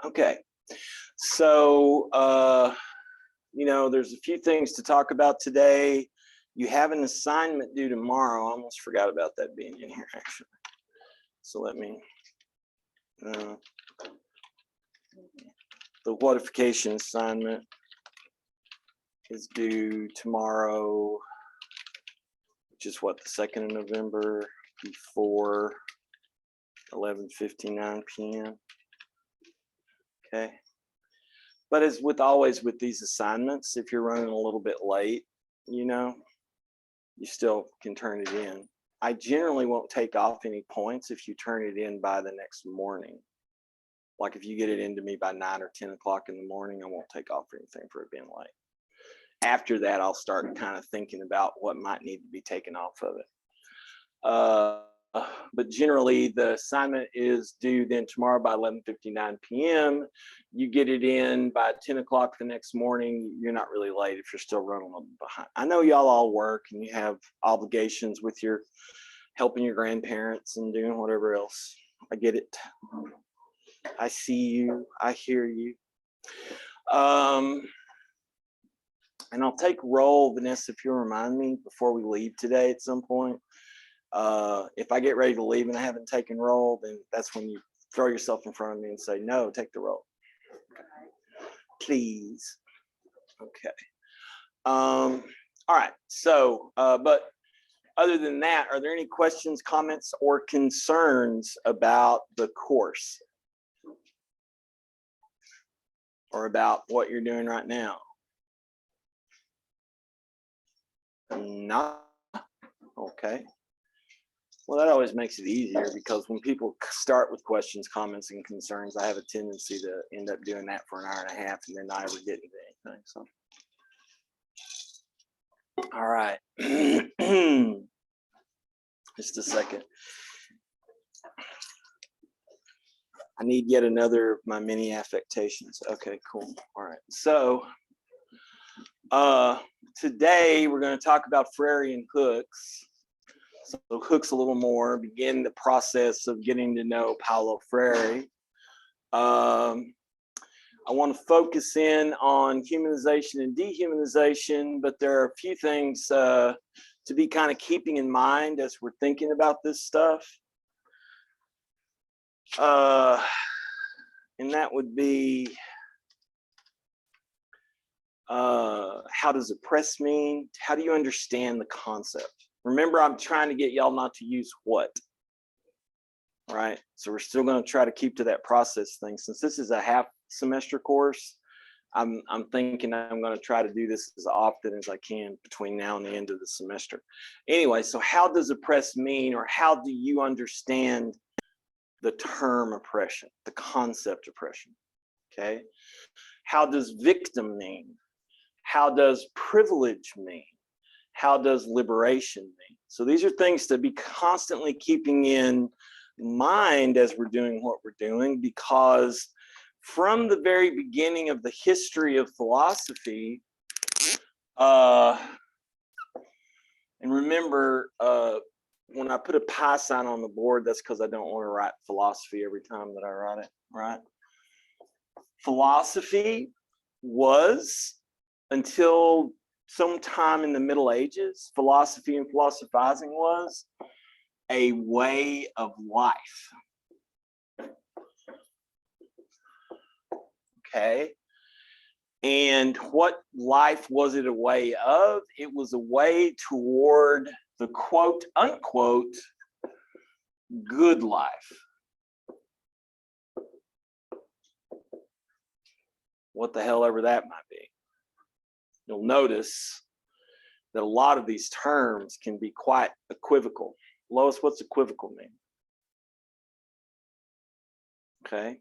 Okay, so, you know, there's a few things to talk about today. You have an assignment due tomorrow. I almost forgot about that being in here, actually. So let me, the whatification assignment is due tomorrow, which is what, the 2nd of November, before 11:59 p.m. Okay. But as with always with these assignments, if you're running a little bit late, you know, you still can turn it in. I generally won't take off any points if you turn it in by the next morning. Like if you get it into me by 9 or 10 o'clock in the morning, I won't take off anything for it being late. After that, I'll start kind of thinking about what might need to be taken off of it. But generally, the assignment is due then tomorrow by 11:59 p.m. You get it in by 10 o'clock the next morning. You're not really late if you're still running a little behind. I know y'all all work and you have obligations with your helping your grandparents and doing whatever else. I get it. I see you. I hear you. And I'll take roll, Vanessa, if you'll remind me before we leave today at some point. If I get ready to leave and I haven't taken roll, then that's when you throw yourself in front of me and say, no, take the roll. Okay. Please. Okay. All right. So, but other than that, are there any questions, comments, or concerns about the course? Or about what you're doing right now? Not. Okay. Well, that always makes it easier because when people start with questions, comments, and concerns, I have a tendency to end up doing that for an hour and a half and then not ever getting to anything. So, all right. Just a second. I need yet another of my mini affectations. Okay, cool. All right. So, today we're going to talk about Freirean hooks. So hooks a little more, begin the process of getting to know Paulo Freire. I want to focus in on humanization and dehumanization, but there are a few things to be kind of keeping in mind as we're thinking about this stuff. And that would be, how does oppress mean? How do you understand the concept? Remember, I'm trying to get y'all not to use what, right? So we're still going to try to keep to that process thing. Since this is a half semester course, I'm thinking I'm going to try to do this as often as I can between now and the end of the semester. Anyway, so how does oppress mean, or how do you understand the term oppression, the concept oppression? Okay. How does victim mean? How does privilege mean? How does liberation mean? So these are things to be constantly keeping in mind as we're doing what we're doing, because from the very beginning of the history of philosophy, and remember, when I put a pi sign on the board, that's because I don't want to write philosophy every time that I write it, right? Philosophy was, until sometime in the Middle Ages, philosophy and philosophizing was a way of life. Okay. And what life was it a way of? It was a way toward the quote unquote good life. What the hell ever that might be. You'll notice that a lot of these terms can be quite equivocal. Lois, what's equivocal mean? Okay.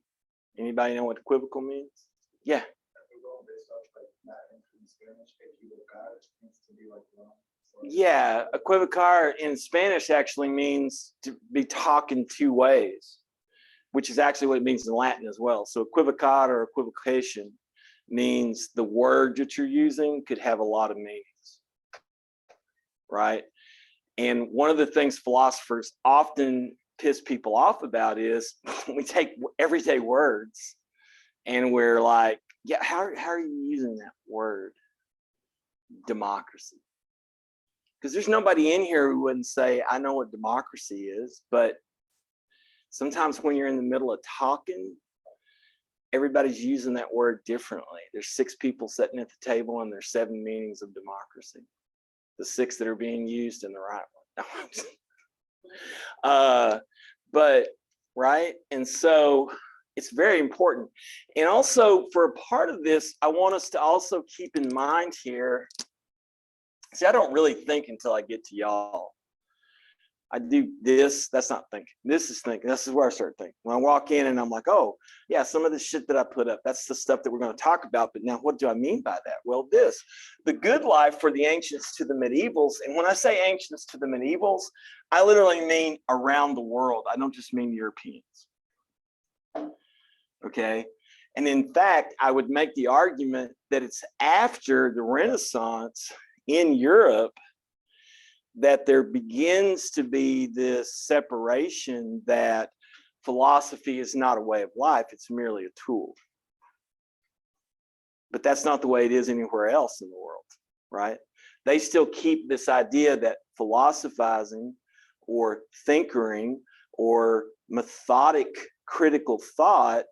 Anybody know what equivocal means? Yeah. Yeah, equivocar in Spanish actually means to be talking two ways, which is actually what it means in Latin as well. So equivocat or equivocation means the word that you're using could have a lot of meanings, right? And one of the things philosophers often piss people off about is we take everyday words and we're like, yeah, how are you using that word, democracy? Because there's nobody in here who wouldn't say, I know what democracy is, but sometimes when you're in the middle of talking, everybody's using that word differently. There's 6 people sitting at the table and there's 7 meanings of democracy. The 6 that are being used in the right one. But, right? And so it's very important. And also for a part of this, I want us to also keep in mind here, see, I don't really think until I get to y'all. I do this, that's not thinking. This is thinking. This is where I start thinking. When I walk in and I'm like, oh, yeah, some of the shit that I put up, that's the stuff that we're going to talk about. But now what do I mean by that? Well, this, the good life for the ancients to the medievals. And when I say ancients to the medievals, I literally mean around the world. I don't just mean Europeans. Okay. And in fact, I would make the argument that it's after the Renaissance in Europe that there begins to be this separation that philosophy is not a way of life, it's merely a tool. But that's not the way it is anywhere else in the world, right? They still keep this idea that philosophizing or thinkering or methodic critical thought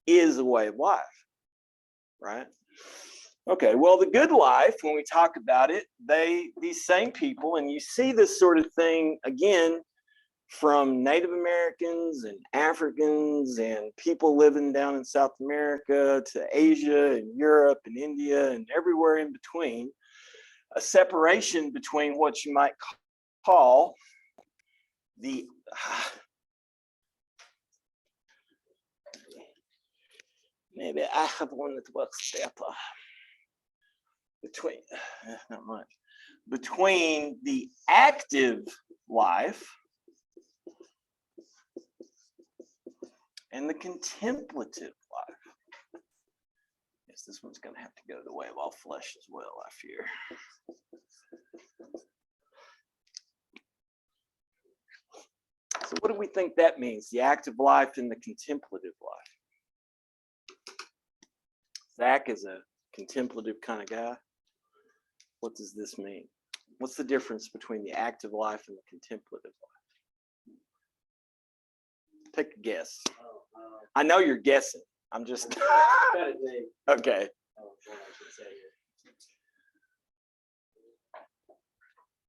is a way of life, right? Okay, well, the good life, when we talk about it, these same people, and you see this sort of thing again from Native Americans and Africans and people living down in South America to Asia and Europe and India and everywhere in between, a separation between what you might call the maybe I have one that works better. Between the active life and the contemplative life. Yes, this one's going to have to go the way of all flesh as well, I fear. So what do we think that means? The active life and the contemplative life. Zach is a contemplative kind of guy. What does this mean? What's the difference between the active life and the contemplative life? Take a guess. I know you're guessing. I'm just okay.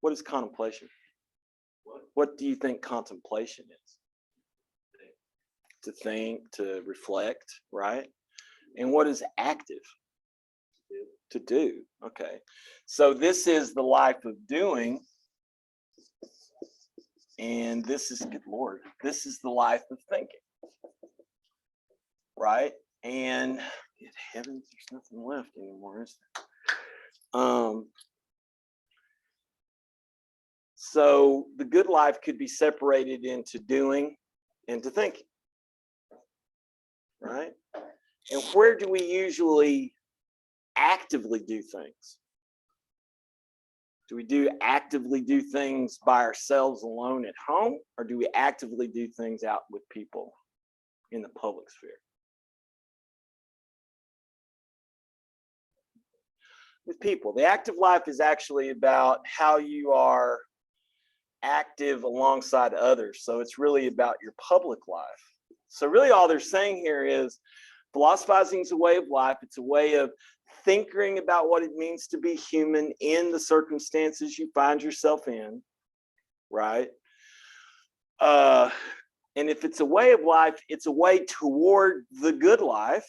What is contemplation? What do you think contemplation is? To think, to reflect, right? And what is active? To do. Okay. So this is the life of doing. And this is, good Lord, this is the life of thinking. Right? And good heavens, there's nothing left anymore, is there? So the good life could be separated into doing and to thinking. Right? And where do we usually actively do things? Do we actively do things by ourselves alone at home, or do we actively do things out with people in the public sphere? With people. The active life is actually about how you are active alongside others. So it's really about your public life. So really all they're saying here is philosophizing is a way of life. It's a way of thinking about what it means to be human in the circumstances you find yourself in, right? And if it's a way of life, it's a way toward the good life.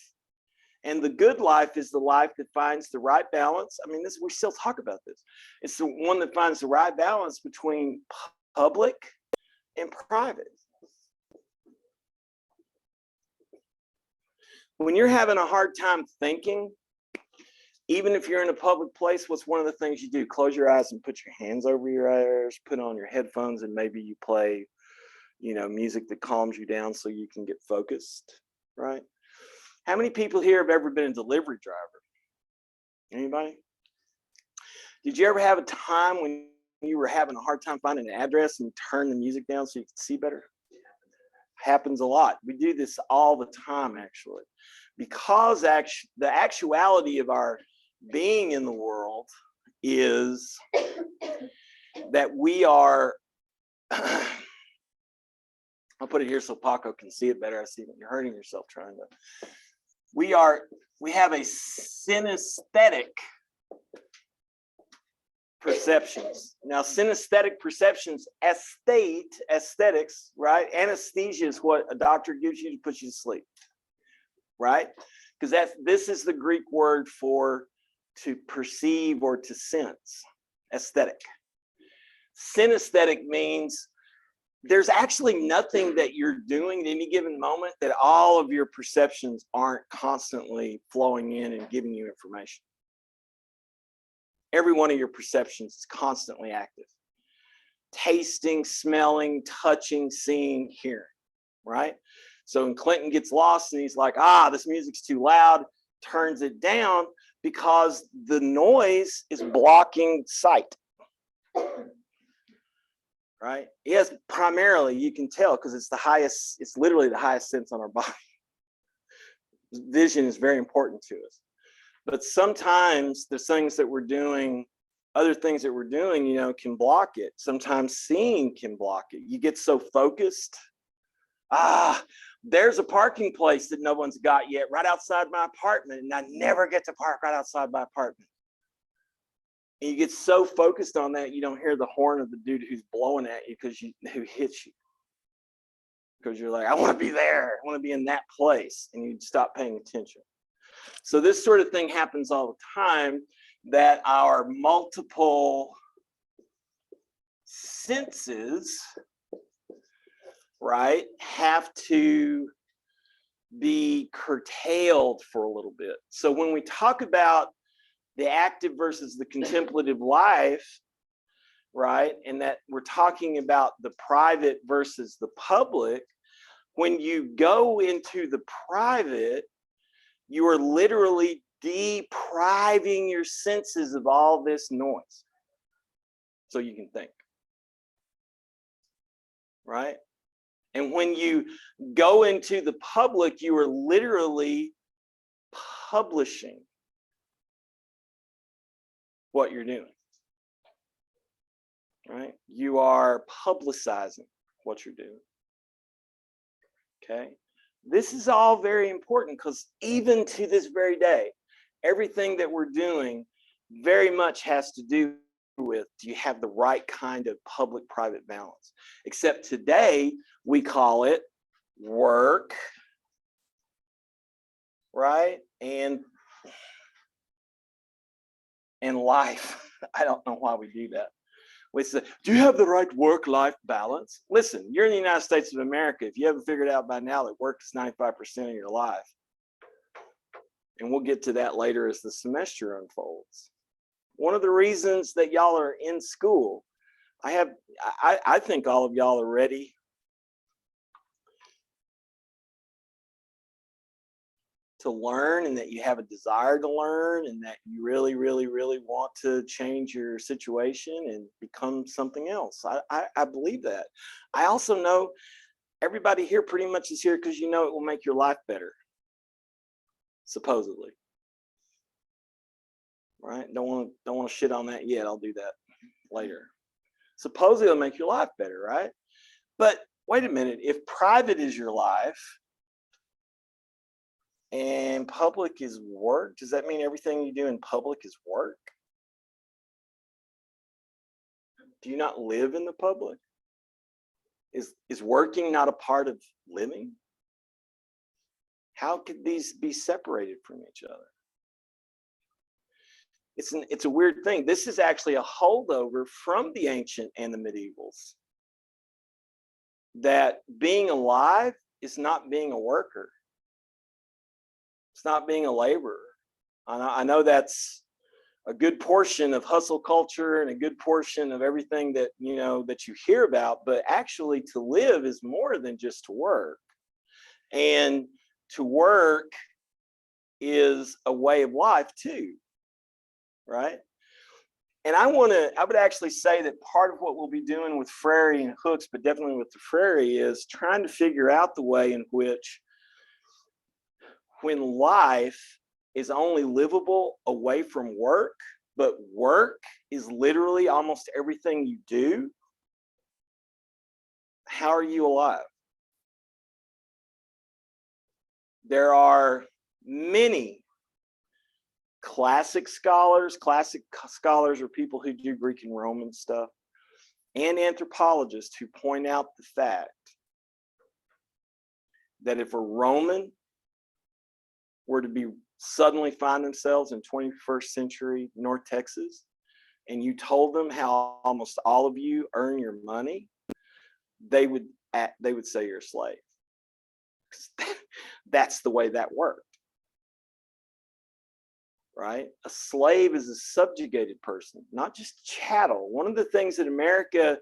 And the good life is the life that finds the right balance. I mean, we still talk about this. It's the one that finds the right balance between public and private. When you're having a hard time thinking, even if you're in a public place, what's one of the things you do? Close your eyes and put your hands over your ears, put on your headphones, and maybe you play, you know, music that calms you down so you can get focused, right? How many people here have ever been a delivery driver? Anybody? Did you ever have a time when you were having a hard time finding an address and you turn the music down so you can see better? Happens a lot. We do this all the time, actually, because the actuality of our being in the world is that we are, I'll put it here so Paco can see it better. I see that you're hurting yourself trying to. We have a synesthetic perceptions. Now, synesthetic perceptions, aesthetics, right? Anesthesia is what a doctor gives you to put you to sleep, right? Because this is the Greek word for to perceive or to sense, aesthetic. Synesthetic means there's actually nothing that you're doing at any given moment that all of your perceptions aren't constantly flowing in and giving you information. Every one of your perceptions is constantly active. Tasting, smelling, touching, seeing, hearing, right? So when Clinton gets lost and he's like, this music's too loud, turns it down because the noise is blocking sight, right? Yes, primarily you can tell because it's literally the highest sense on our body. Vision is very important to us. But sometimes the things that we're doing, other things that we're doing, you know, can block it. Sometimes seeing can block it. You get so focused. There's a parking place that no one's got yet right outside my apartment, and I never get to park right outside my apartment. And you get so focused on that, you don't hear the horn of the dude who's blowing at you who hits you. Because you're like, I want to be there. I want to be in that place. And you stop paying attention. So this sort of thing happens all the time, that our multiple senses, right, have to be curtailed for a little bit. So when we talk about the active versus the contemplative life, right, and that we're talking about the private versus the public, when you go into the private, you are literally depriving your senses of all this noise so you can think, right? And when you go into the public, you are literally publishing what you're doing, right? You are publicizing what you're doing, okay? This is all very important because even to this very day, everything that we're doing very much has to do with, do you have the right kind of public-private balance? Except today, we call it work, right? And life. I don't know why we do that. We say, do you have the right work-life balance? Listen, you're in the United States of America. If you haven't figured out by now that work is 95% of your life, and we'll get to that later as the semester unfolds. One of the reasons that y'all are in school, I think all of y'all are ready to learn, and that you have a desire to learn, and that you really, really, really want to change your situation and become something else. I believe that. I also know everybody here pretty much is here because you know it will make your life better, supposedly. Right? Don't want to shit on that yet. I'll do that later. Supposedly it'll make your life better, right? But wait a minute, if private is your life and public is work, does that mean everything you do in public is work? Do you not live in the public? Is working not a part of living? How could these be separated from each other? It's a weird thing. This is actually a holdover from the ancient and the medievals. That being alive is not being a worker. It's not being a laborer. I know that's a good portion of hustle culture and a good portion of everything that, you know, that you hear about, but actually to live is more than just to work. And to work is a way of life too, right? And I would actually say that part of what we'll be doing with Freire and Hooks, but definitely with the Freire, is trying to figure out the way in which, when life is only livable away from work, but work is literally almost everything you do, how are you alive? There are many classic scholars are people who do Greek and Roman stuff, and anthropologists who point out the fact that if a Roman were to be suddenly find themselves in 21st century North Texas, and you told them how almost all of you earn your money, they would say you're a slave. That's the way that worked. Right? A slave is a subjugated person, not just chattel. One of the things that America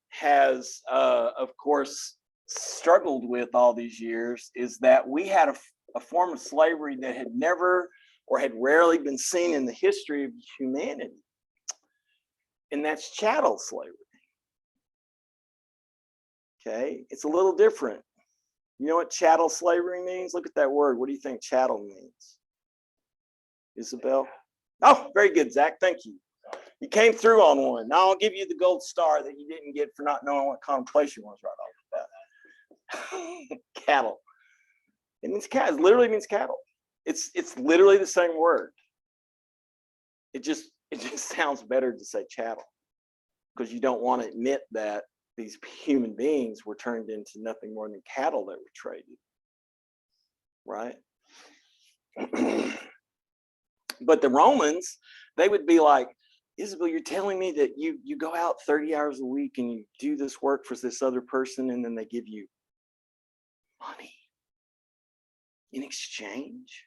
has, of course, struggled with all these years is that we had a form of slavery that had never or had rarely been seen in the history of humanity. And that's chattel slavery. Okay, it's a little different. You know what chattel slavery means? Look at that word. What do you think chattel means? Isabel? Oh, very good, Zach. Thank you. You came through on one. Now I'll give you the gold star that you didn't get for not knowing what contemplation was right off the bat. Cattle. It means cattle. It literally means cattle. It's literally the same word. It just sounds better to say chattel, because you don't want to admit that these human beings were turned into nothing more than cattle that were traded. Right? But the Romans, they would be like, Isabel, you're telling me that you go out 30 hours a week and you do this work for this other person, and then they give you money in exchange?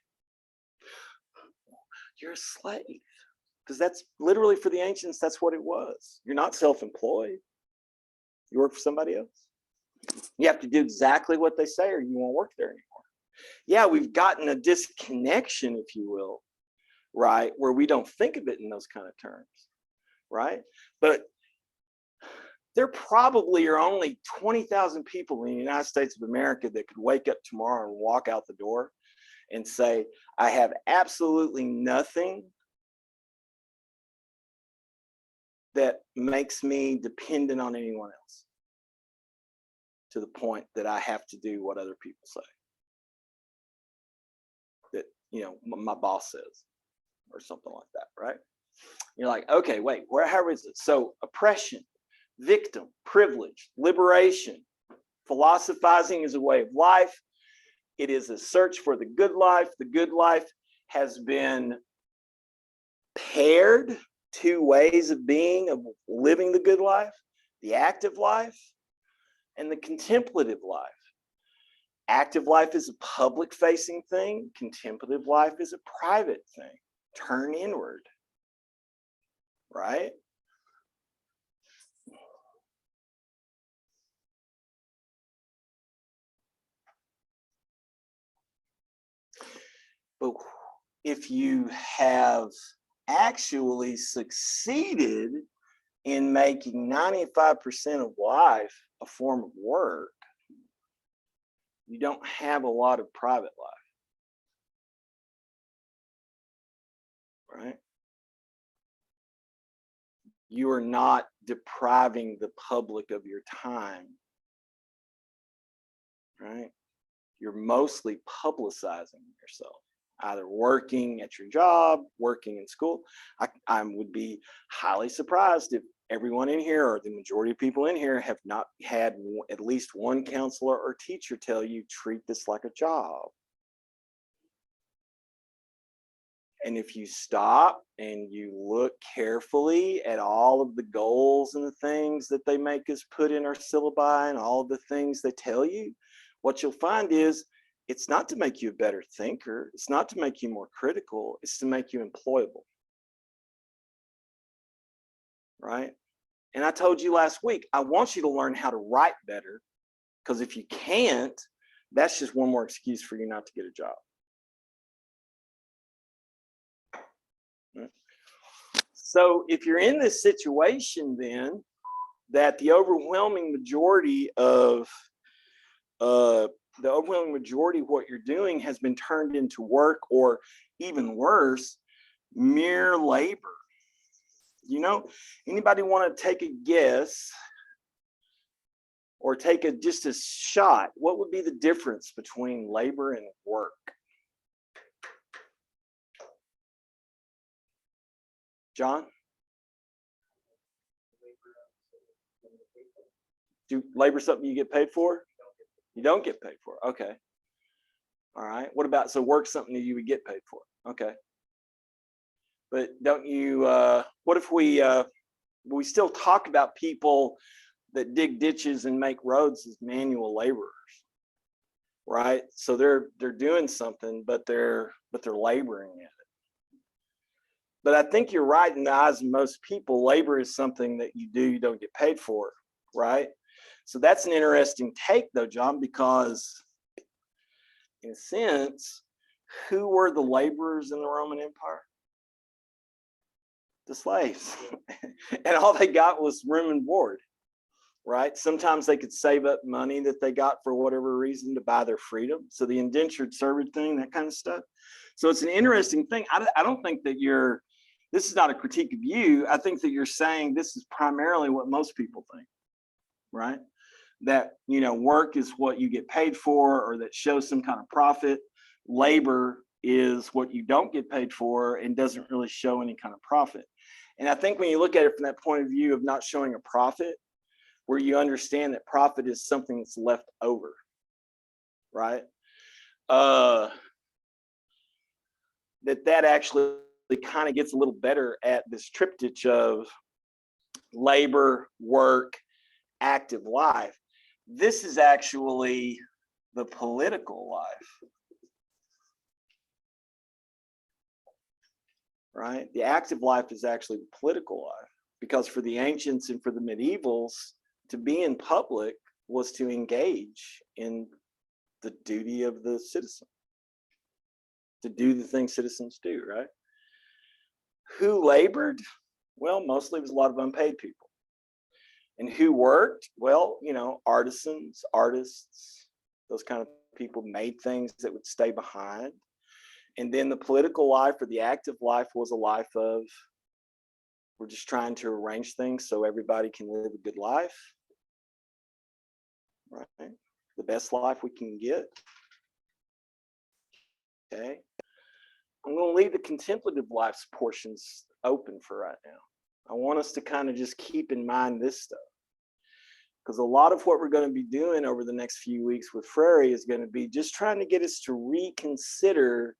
You're a slave. Because that's literally, for the ancients, that's what it was. You're not self-employed. You work for somebody else. You have to do exactly what they say or you won't work there anymore. Yeah, we've gotten a disconnection, if you will, right, where we don't think of it in those kind of terms, right? But there probably are only 20,000 people in the United States of America that could wake up tomorrow and walk out the door and say, I have absolutely nothing that makes me dependent on anyone else, to the point that I have to do what other people say, that, you know, my boss says, or something like that, right? You're like, okay, wait, how is it? So oppression, victim, privilege, liberation, philosophizing is a way of life. It is a search for the good life. The good life has been paired two ways of being, of living the good life: the active life and the contemplative life. Active life is a public facing thing. Contemplative life is a private thing. Turn inward, right? But if you have actually succeeded in making 95% of life a form of work, you don't have a lot of private life, right? You are not depriving the public of your time, right? You're mostly publicizing yourself, either working at your job, working in school. I would be highly surprised if everyone in here, or the majority of people in here, have not had at least one counselor or teacher tell you, treat this like a job. And if you stop and you look carefully at all of the goals and the things that they make us put in our syllabi and all of the things they tell you, what you'll find is it's not to make you a better thinker. It's not to make you more critical. It's to make you employable. Right? And I told you last week, I want you to learn how to write better, because if you can't, that's just one more excuse for you not to get a job. So if you're in this situation, then that the overwhelming majority of what you're doing has been turned into work, or even worse, mere labor. You know, anybody want to take a guess or take just a shot? What would be the difference between labor and work? John? Do labor something you get paid for? You don't get paid for. Okay. All right. What about, so work something that you would get paid for? Okay. But don't you, what if we still talk about people that dig ditches and make roads as manual laborers, right? So they're doing something, but they're laboring at it. But I think you're right, in the eyes of most people, labor is something that you do, you don't get paid for, right? So that's an interesting take though, John, because in a sense, who were the laborers in the Roman Empire? The slaves. And all they got was room and board, right? Sometimes they could save up money that they got for whatever reason to buy their freedom. So the indentured servant thing, that kind of stuff. So it's an interesting thing. I don't think that this is not a critique of you. I think that you're saying this is primarily what most people think, right? That, you know, work is what you get paid for, or that shows some kind of profit. Labor is what you don't get paid for and doesn't really show any kind of profit. And I think when you look at it from that point of view of not showing a profit, where you understand that profit is something that's left over, right? That actually kind of gets a little better at this triptych of labor, work, active life. This is actually the political life, right? The active life is actually the political life, because for the ancients and for the medievals, to be in public was to engage in the duty of the citizen, to do the things citizens do, right? Who labored? Well, mostly it was a lot of unpaid people. And who worked? Well, you know, artisans, artists, those kind of people made things that would stay behind. And then the political life, or the active life, was a life of, we're just trying to arrange things so everybody can live a good life, right? The best life we can get. Okay. I'm going to leave the contemplative life's portions open for right now. I want us to kind of just keep in mind this stuff, because a lot of what we're going to be doing over the next few weeks with Freire is going to be just trying to get us to reconsider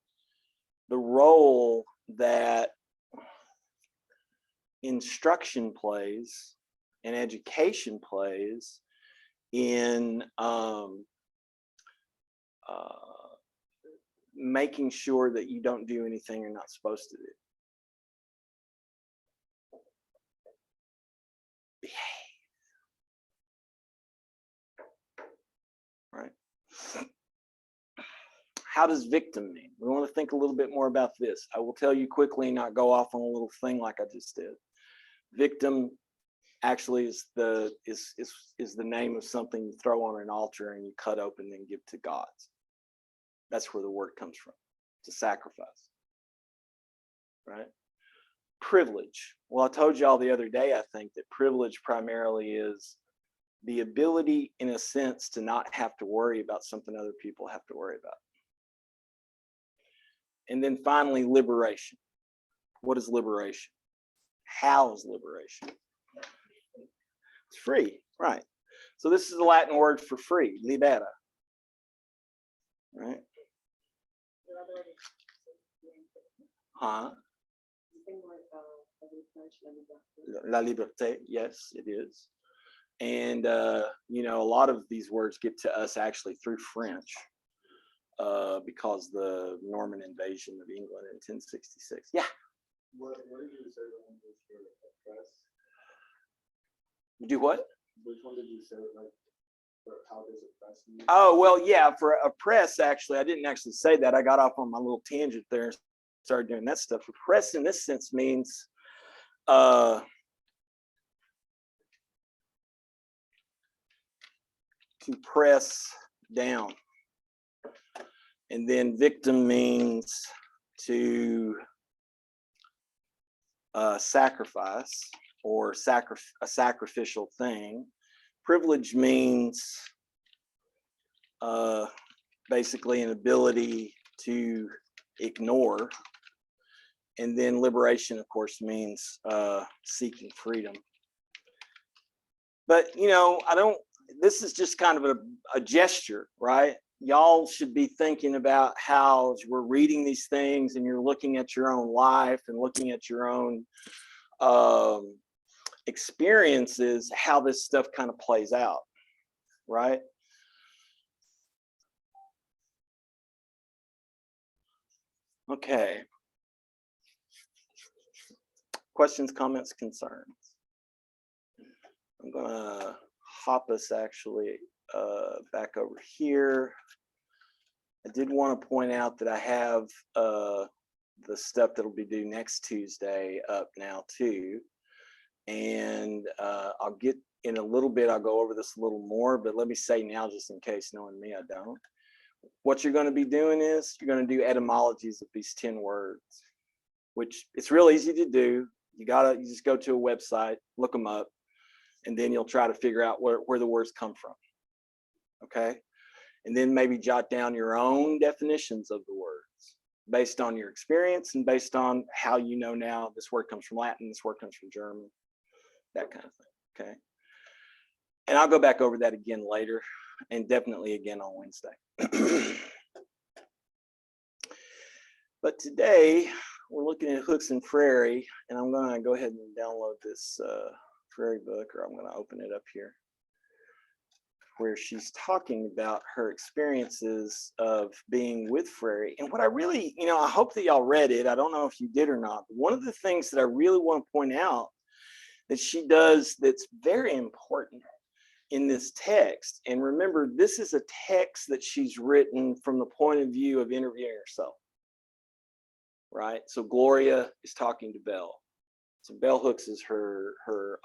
the role that instruction plays and education plays in making sure that you don't do anything you're not supposed to do. Behave. Right? How does victim mean? We want to think a little bit more about this. I will tell you quickly, not go off on a little thing like I just did. Victim actually is the name of something you throw on an altar and you cut open and give to gods. That's where the word comes from. It's a sacrifice, right? Privilege. Well, I told y'all the other day, I think, that privilege primarily is the ability, in a sense, to not have to worry about something other people have to worry about. And then finally, liberation. What is liberation? How is liberation? It's free, right? So this is the Latin word for free, libera, right? Huh? La liberté, yes, it is. And, you know, a lot of these words get to us actually through French. because the Norman invasion of England in 1066. Yeah. What did you say when you were press? Do what? Which one did you say, like, for how does it press mean? Oh, well, yeah, for oppress, actually, I didn't actually say that. I got off on my little tangent there and started doing that stuff. Oppress in this sense means to press down. And then victim means to sacrifice or a sacrificial thing. Privilege means basically an ability to ignore. And then liberation, of course, means seeking freedom. But, you know, this is just kind of a gesture, right? Y'all should be thinking about how, as we're reading these things and you're looking at your own life and looking at your own experiences, how this stuff kind of plays out, right? Okay. Questions, comments, concerns? I'm gonna hop us actually back over here. I did want to point out that I have the stuff that'll be due next Tuesday up now too. And I'll get in a little bit, I'll go over this a little more, but let me say now, just in case, knowing me, I don't. What you're going to be doing is you're going to do etymologies of these 10 words, which it's real easy to do. You just go to a website, look them up, and then you'll try to figure out where the words come from. Okay. And then maybe jot down your own definitions of the words based on your experience and based on how you know now this word comes from Latin, this word comes from German, that kind of thing. Okay. And I'll go back over that again later and definitely again on Wednesday. But today we're looking at Hooks and Freire, and I'm going to go ahead and download this Freire book, or I'm going to open it up here, where she's talking about her experiences of being with Freire. And what I really, you know, I hope that y'all read it. I don't know if you did or not. But one of the things that I really want to point out that she does that's very important in this text, and remember, this is a text that she's written from the point of view of interviewing herself, right? So Gloria is talking to Bell. So Bell Hooks is her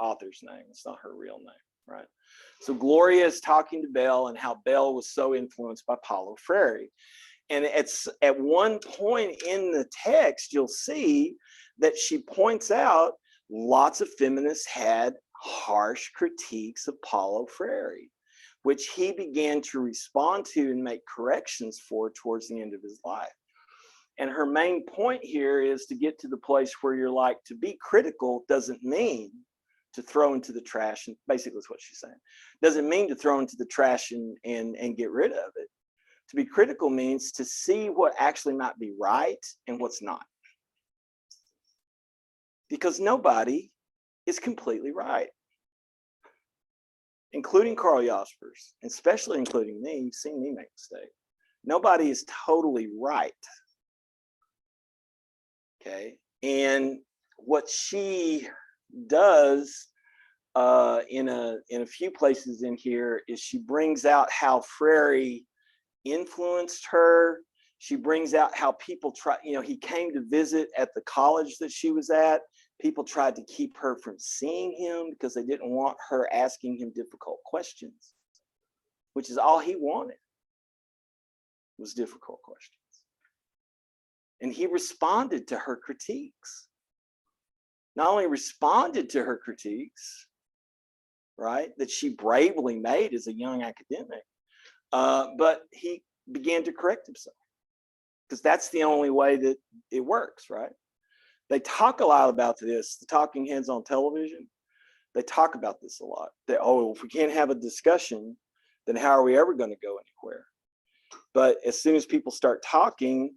author's name. It's not her real name, right? So Gloria is talking to Bell and how Bell was so influenced by Paulo Freire. And at one point in the text, you'll see that she points out lots of feminists had harsh critiques of Paulo Freire, which he began to respond to and make corrections for towards the end of his life. And her main point here is to get to the place where you're like, to be critical doesn't mean to throw into the trash, and basically that's what she's saying. Doesn't mean to throw into the trash and get rid of it. To be critical means to see what actually might be right and what's not. Because nobody is completely right, including Carl Jaspers, especially including me. You've seen me make mistakes. Nobody is totally right. Okay, and what she does in a few places in here is she brings out how Freire influenced her. She brings out how people he came to visit at the college that she was at. People tried to keep her from seeing him because they didn't want her asking him difficult questions, which is all he wanted, was difficult questions. And he responded to her critiques. Not only responded to her critiques, right, that she bravely made as a young academic, but he began to correct himself, because that's the only way that it works, right? They talk a lot about this, the talking heads on television. They talk about this a lot. That, oh, if we can't have a discussion, then how are we ever going to go anywhere? But as soon as people start talking,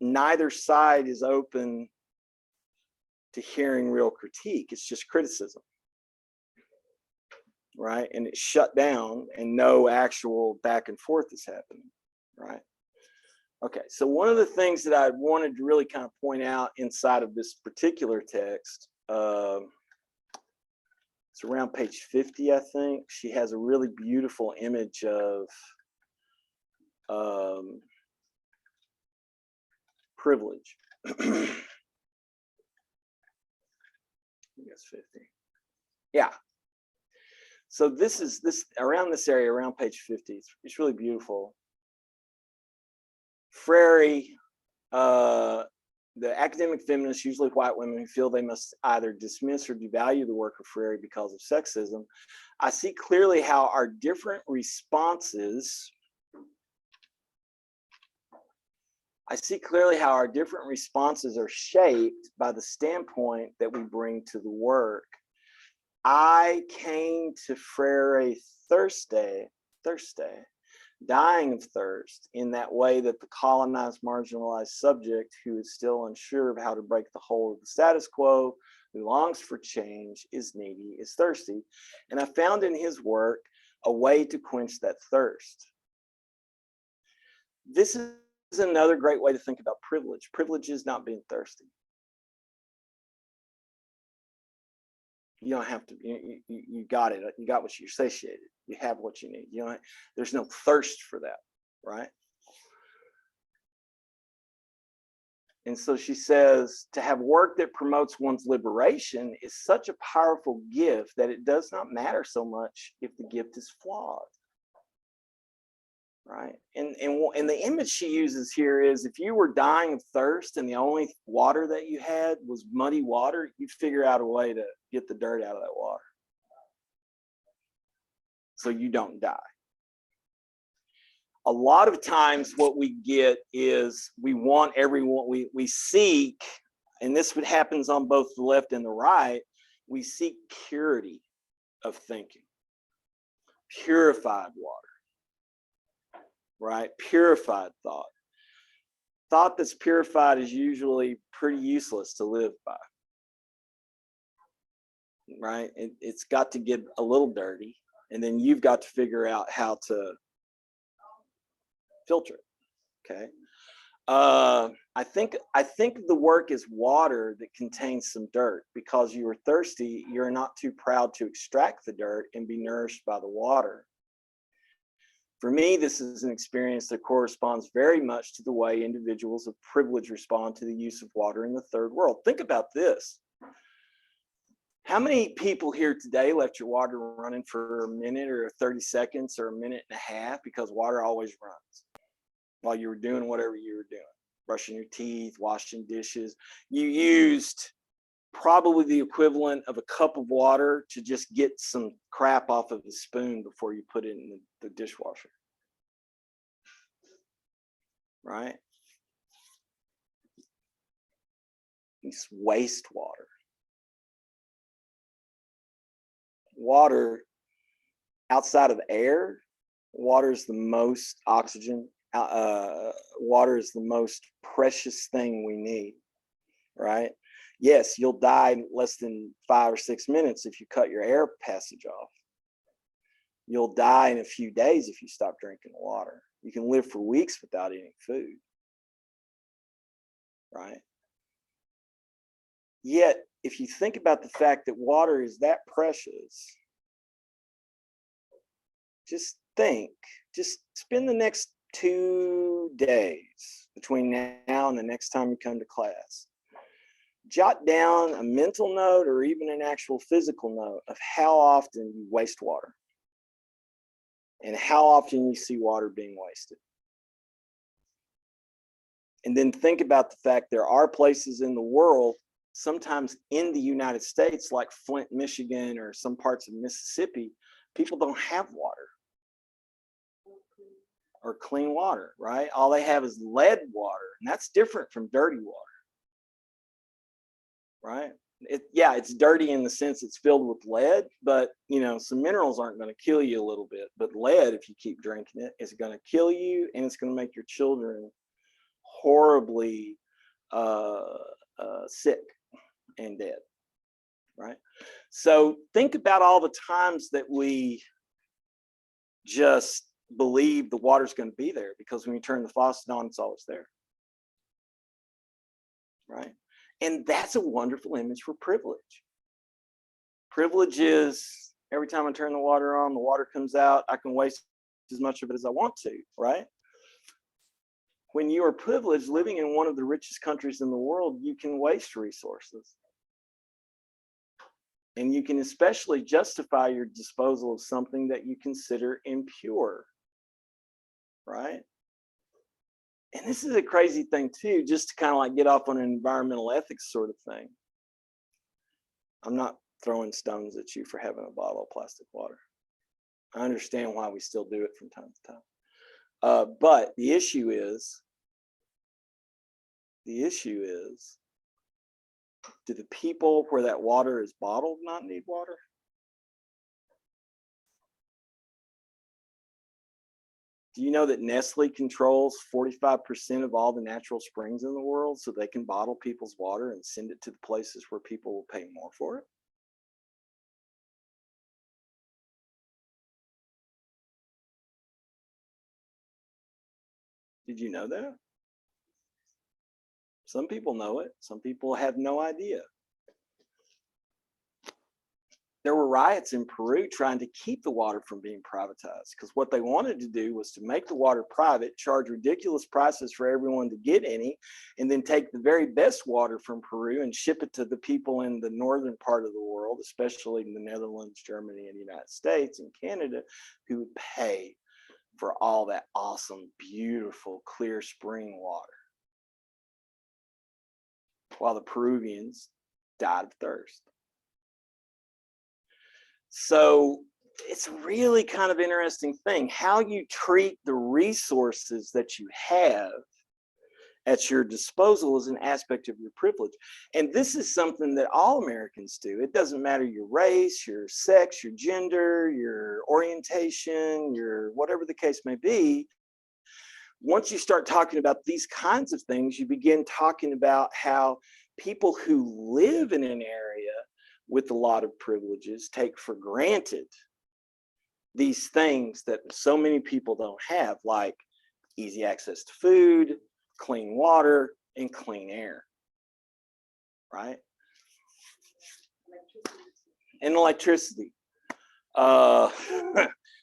neither side is open to hearing real critique. It's just criticism, right? And it's shut down and no actual back and forth is happening, right? Okay, so one of the things that I wanted to really kind of point out inside of this particular text, it's around page 50, I think. She has a really beautiful image of privilege. I think that's 50. Yeah. So this is around this area, around page 50. It's really beautiful. Freire, the academic feminists, usually white women, who feel they must either dismiss or devalue the work of Freire because of sexism. I see clearly how our different responses are shaped by the standpoint that we bring to the work. I came to Freire Thursday, dying of thirst, in that way that the colonized, marginalized subject who is still unsure of how to break the hold of the status quo, who longs for change, is needy, is thirsty. And I found in his work a way to quench that thirst. This is another great way to think about privilege. Privilege is not being thirsty. You don't have to, you got it. You got what you're satiated. You have what you need. You know, there's no thirst for that, right? And so she says, to have work that promotes one's liberation is such a powerful gift that it does not matter so much if the gift is flawed. Right. And the image she uses here is, if you were dying of thirst and the only water that you had was muddy water, you'd figure out a way to get the dirt out of that water so you don't die. A lot of times what we get is we want everyone, we seek, and this happens on both the left and the right, we seek purity of thinking, purified water. Right? Purified thought. Thought that's purified is usually pretty useless to live by. Right? It's got to get a little dirty, and then you've got to figure out how to filter it. Okay. I think the work is water that contains some dirt, because you are thirsty. You're not too proud to extract the dirt and be nourished by the water. For me, this is an experience that corresponds very much to the way individuals of privilege respond to the use of water in the third world. Think about this. How many people here today left your water running for a minute or 30 seconds or a minute and a half because water always runs while you were doing whatever you were doing, brushing your teeth, washing dishes? You used probably the equivalent of a cup of water to just get some crap off of the spoon before you put it in the dishwasher. Right? It's wastewater. Water, outside of air, water is the most oxygen. Water is the most precious thing we need. Right? Yes, you'll die in less than 5 or 6 minutes if you cut your air passage off. You'll die in a few days if you stop drinking water. You can live for weeks without eating food. Right? Yet, if you think about the fact that water is that precious, just think, just spend the next 2 days between now and the next time you come to class. Jot down a mental note or even an actual physical note of how often you waste water and how often you see water being wasted. And then think about the fact there are places in the world, sometimes in the United States, like Flint, Michigan, or some parts of Mississippi, people don't have water or clean water, right? All they have is lead water, and that's different from dirty water. Right? It's dirty in the sense it's filled with lead, but some minerals aren't going to kill you a little bit. But lead, if you keep drinking it, is going to kill you, and it's going to make your children horribly sick and dead. Right? So think about all the times that we just believe the water's going to be there, because when you turn the faucet on, it's always there. Right? And that's a wonderful image for privilege. Privilege is every time I turn the water on, the water comes out, I can waste as much of it as I want to, right? When you are privileged, living in one of the richest countries in the world, you can waste resources. And you can especially justify your disposal of something that you consider impure, right? And this is a crazy thing too, just to kind of like get off on an environmental ethics sort of thing. I'm not throwing stones at you for having a bottle of plastic water. I understand why we still do it from time to time. But the issue is, do the people where that water is bottled not need water? Do you know that Nestle controls 45% of all the natural springs in the world, so they can bottle people's water and send it to the places where people will pay more for it? Did you know that? Some people know it. Some people have no idea. There were riots in Peru trying to keep the water from being privatized, because what they wanted to do was to make the water private, charge ridiculous prices for everyone to get any, and then take the very best water from Peru and ship it to the people in the northern part of the world, especially in the Netherlands, Germany, and the United States and Canada, who would pay for all that awesome, beautiful, clear spring water, while the Peruvians died of thirst. So it's really kind of interesting thing. How you treat the resources that you have at your disposal is an aspect of your privilege. And this is something that all Americans do. It doesn't matter your race, your sex, your gender, your orientation, your whatever the case may be. Once you start talking about these kinds of things, you begin talking about how people who live in an area with a lot of privileges take for granted these things that so many people don't have, like easy access to food, clean water, and clean air, right? And electricity,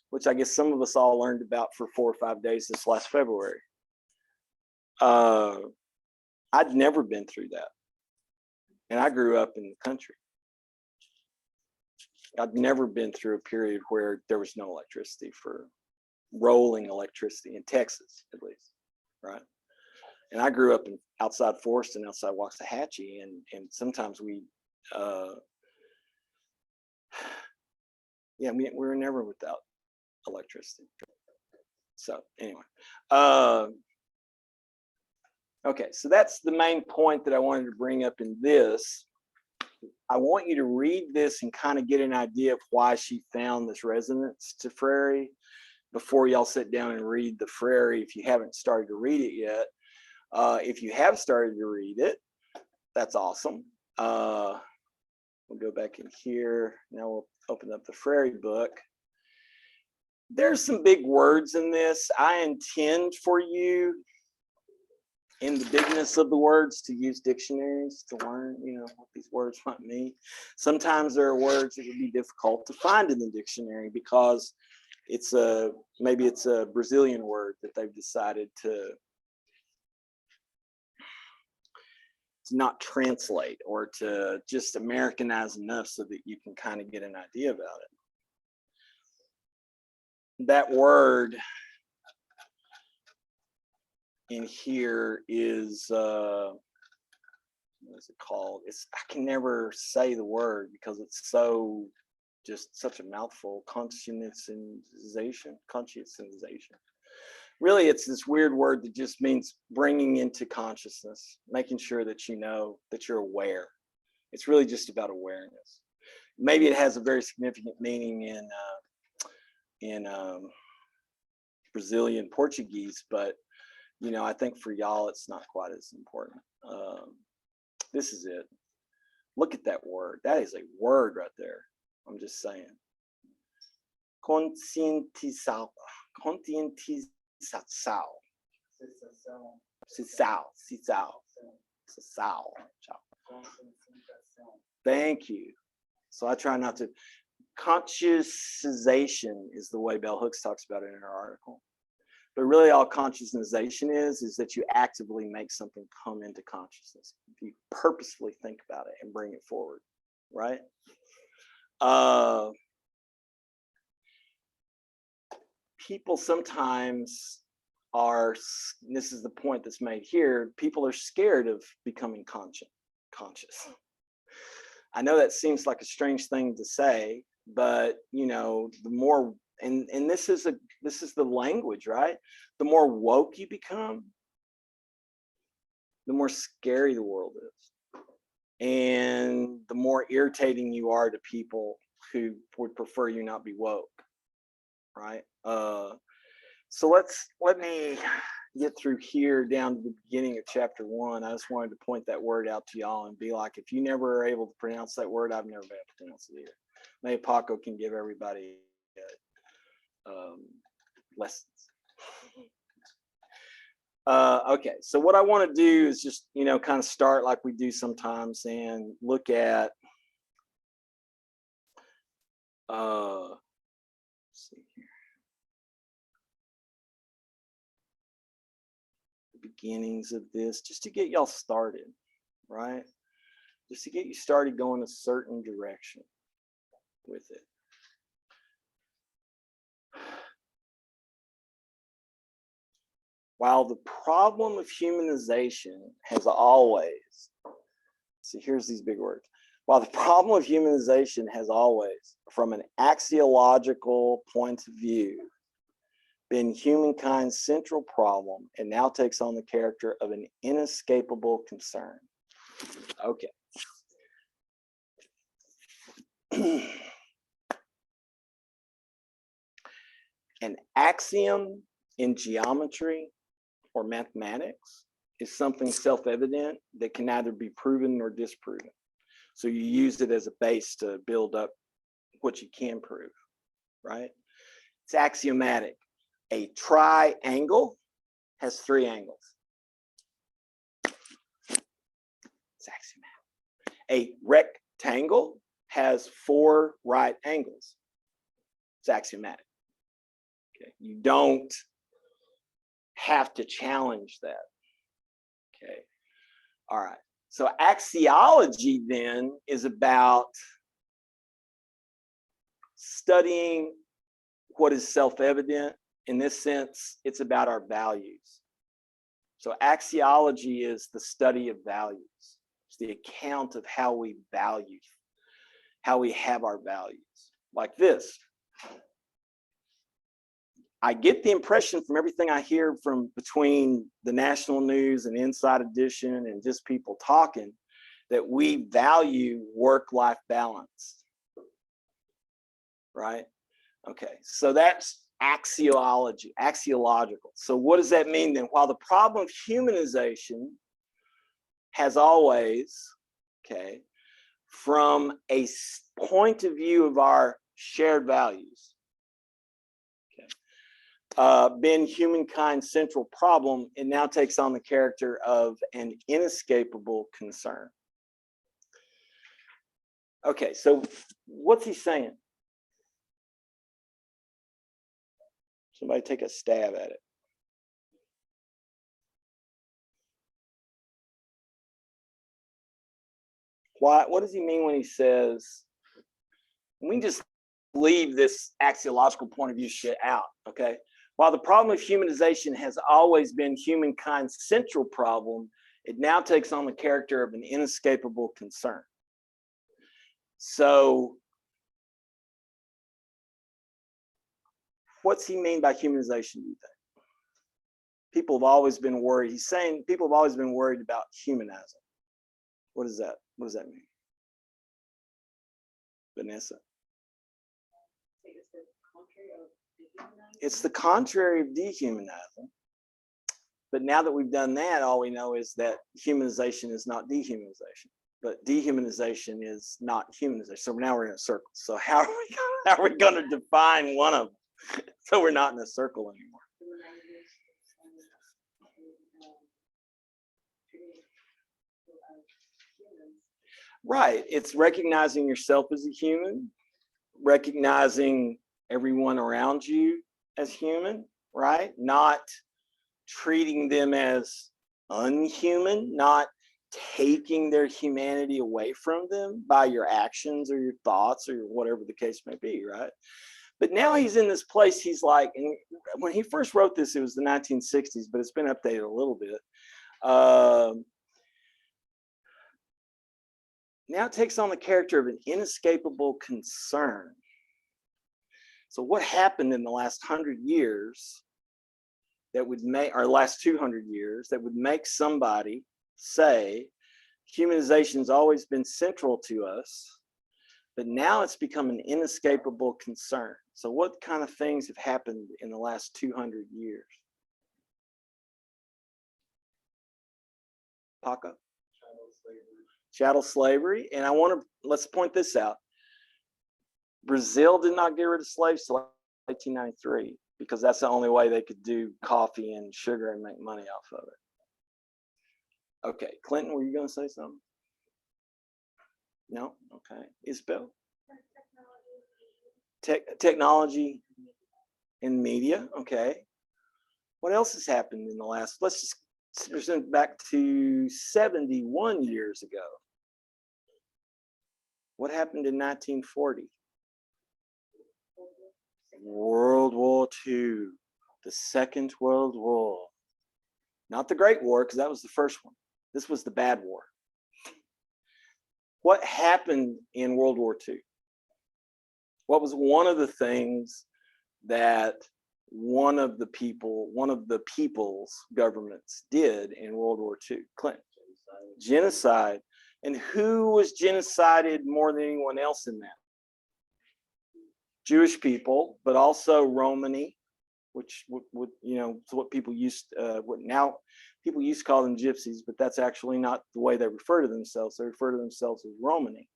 which I guess some of us all learned about for 4 or 5 days this last February. I'd never been through that. And I grew up in the country. I've never been through a period where there was no electricity, for rolling electricity in Texas, at least, right? And I grew up in outside Forest and outside Waxahachie, and sometimes we were never without electricity. So anyway, okay, so that's the main point that I wanted to bring up in this. I want you to read this and kind of get an idea of why she found this resonance to Freire before y'all sit down and read the Freire if you haven't started to read it yet. If you have started to read it, that's awesome. We'll go back in here. Now we'll open up the Freire book. There's some big words in this. I intend for you, in the bigness of the words, to use dictionaries to learn, what these words might mean. Sometimes there are words that would be difficult to find in the dictionary because maybe it's a Brazilian word that they've decided to not translate, or to just Americanize enough so that you can kind of get an idea about it. That word in here is what is it called? I can never say the word because it's just such a mouthful. Conscientization. Really, it's this weird word that just means bringing into consciousness, making sure that you know that you're aware. It's really just about awareness. Maybe it has a very significant meaning in Brazilian Portuguese, but I think for y'all, it's not quite as important. This is it. Look at that word. That is a word right there. I'm just saying. Conscientization. Conscientization. Thank you. So I try not to. Consciousization is the way Bell Hooks talks about it in her article. But really all consciousnization is that you actively make something come into consciousness. You purposefully think about it and bring it forward, right? People sometimes are, this is the point that's made here, people are scared of becoming conscious. I know that seems like a strange thing to say, but you know, the more, and this is the language, right? The more woke you become, the more scary the world is. And the more irritating you are to people who would prefer you not be woke, right? So let me get through here down to the beginning of chapter 1. I just wanted to point that word out to y'all and be like, if you never are able to pronounce that word, I've never been able to pronounce it either. Maybe Paco can give everybody lessons. Okay, so what I want to do is just, you know, kind of start like we do sometimes and look at let's see here. The beginnings of this, just to get y'all started, right? Just to get you started going a certain direction with it. While the problem of humanization has always, see, here's these big words. While the problem of humanization has always, from an axiological point of view, been humankind's central problem, it now takes on the character of an inescapable concern. Okay. An axiom in geometry or mathematics is something self-evident that can neither be proven nor disproven. So you use it as a base to build up what you can prove, right? It's axiomatic. A triangle has 3 angles. It's axiomatic. A rectangle has 4 right angles. It's axiomatic. Okay, you don't have to challenge that. Okay, all right. So axiology then is about studying what is self-evident. In this sense, it's about our values. So axiology is the study of values. It's the account of how we value, how we have our values. Like this. I get the impression from everything I hear from between the national news and Inside Edition and just people talking that we value work-life balance, right? Okay, so that's axiological. So what does that mean then? While the problem of humanization has always, okay, from a point of view of our shared values, been humankind's central problem, it now takes on the character of an inescapable concern. Okay, so what's he saying? Somebody take a stab at it. What does he mean when he says, we just leave this axiological point of view shit out, okay? While the problem of humanization has always been humankind's central problem, it now takes on the character of an inescapable concern. So, what's he mean by humanization, do you think? People have always been worried. He's saying people have always been worried about humanizing. What is that? What does that mean? Vanessa? It's the contrary of dehumanizing. But now that we've done that, all we know is that humanization is not dehumanization, but dehumanization is not humanization. So now we're in a circle. So how are we going to define one of them? So we're not in a circle anymore. Right. It's recognizing yourself as a human, recognizing everyone around you as human, right? Not treating them as unhuman, not taking their humanity away from them by your actions or your thoughts or whatever the case may be, right? But now he's in this place, he's like, and when he first wrote this, it was the 1960s, but it's been updated a little bit. Now it takes on the character of an inescapable concern. So what happened in the last 100 years that would make, or last 200 years, that would make somebody say, humanization has always been central to us, but now it's become an inescapable concern. So what kind of things have happened in the last 200 years? Paco? Chattel slavery. And I want to, let's point this out. Brazil did not get rid of slaves till 1893 because that's the only way they could do coffee and sugar and make money off of it. Okay, Clinton, were you going to say something? No? Okay. Isabel? Technology and media. Okay. What else has happened in the last, let's just present back to 71 years ago. What happened in 1940? World War II, the Second World War. Not the Great War, because that was the first one. This was the bad war. What happened in World War II? What was one of the things that one of the people's governments did in World War II? Clinton. Genocide. And who was genocided more than anyone else in that? Jewish people, but also Romani, which would you know, it's what people used, what now people used to call them gypsies, but that's actually not the way they refer to themselves. They refer to themselves as Romani.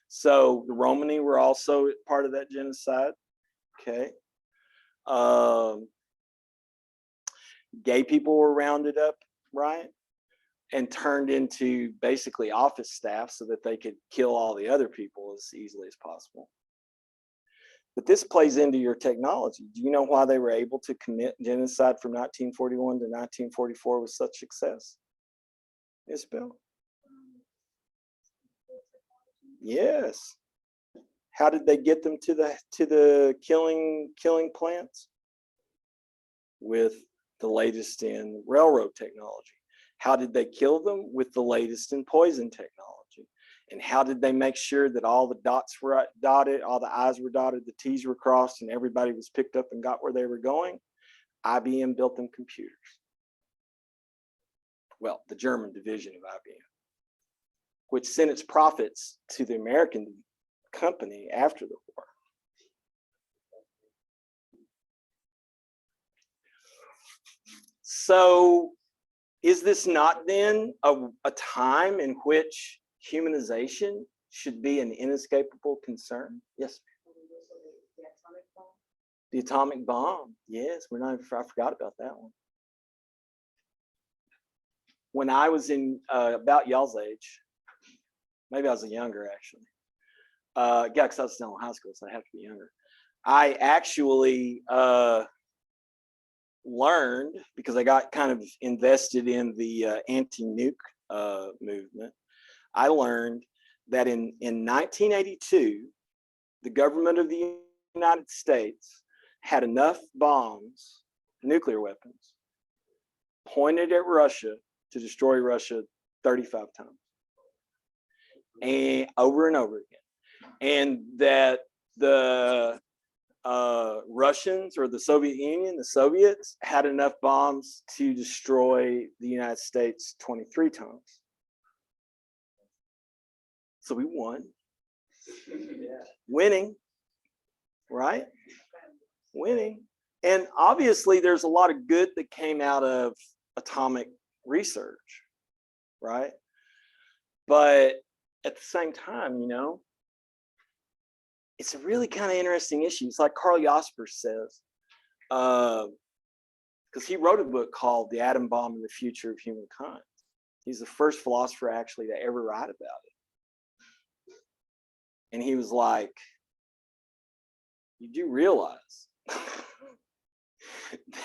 So the Romani were also part of that genocide. Okay. Gay people were rounded up, right? And turned into basically office staff so that they could kill all the other people as easily as possible. But this plays into your technology. Do you know why they were able to commit genocide from 1941 to 1944 with such success? Isabel? Yes. How did they get them to the killing plants? With the latest in railroad technology. How did they kill them? With the latest in poison technology. And how did they make sure that all the dots were dotted, all the I's were dotted, the T's were crossed, and everybody was picked up and got where they were going? IBM built them computers. Well, the German division of IBM, which sent its profits to the American company after the war. So is this not then a time in which humanization should be an inescapable concern? Yes. The atomic bomb. Yes, we're not. I forgot about that one. When I was in about y'all's age, maybe I was younger actually. Yeah, because I was still in high school, so I have to be younger. I actually learned, because I got kind of invested in the anti-nuke movement. I learned that in 1982, the government of the United States had enough bombs, nuclear weapons, pointed at Russia to destroy Russia 35 times, and over again. And that the Russians or the Soviet Union, the Soviets, had enough bombs to destroy the United States 23 times. So we won. Winning, right? Winning. And obviously there's a lot of good that came out of atomic research, right? But at the same time, you know, it's a really kind of interesting issue. It's like Carl Jaspers says, because he wrote a book called The Atom Bomb and the Future of Humankind. He's the first philosopher actually to ever write about it. And he was like, you do realize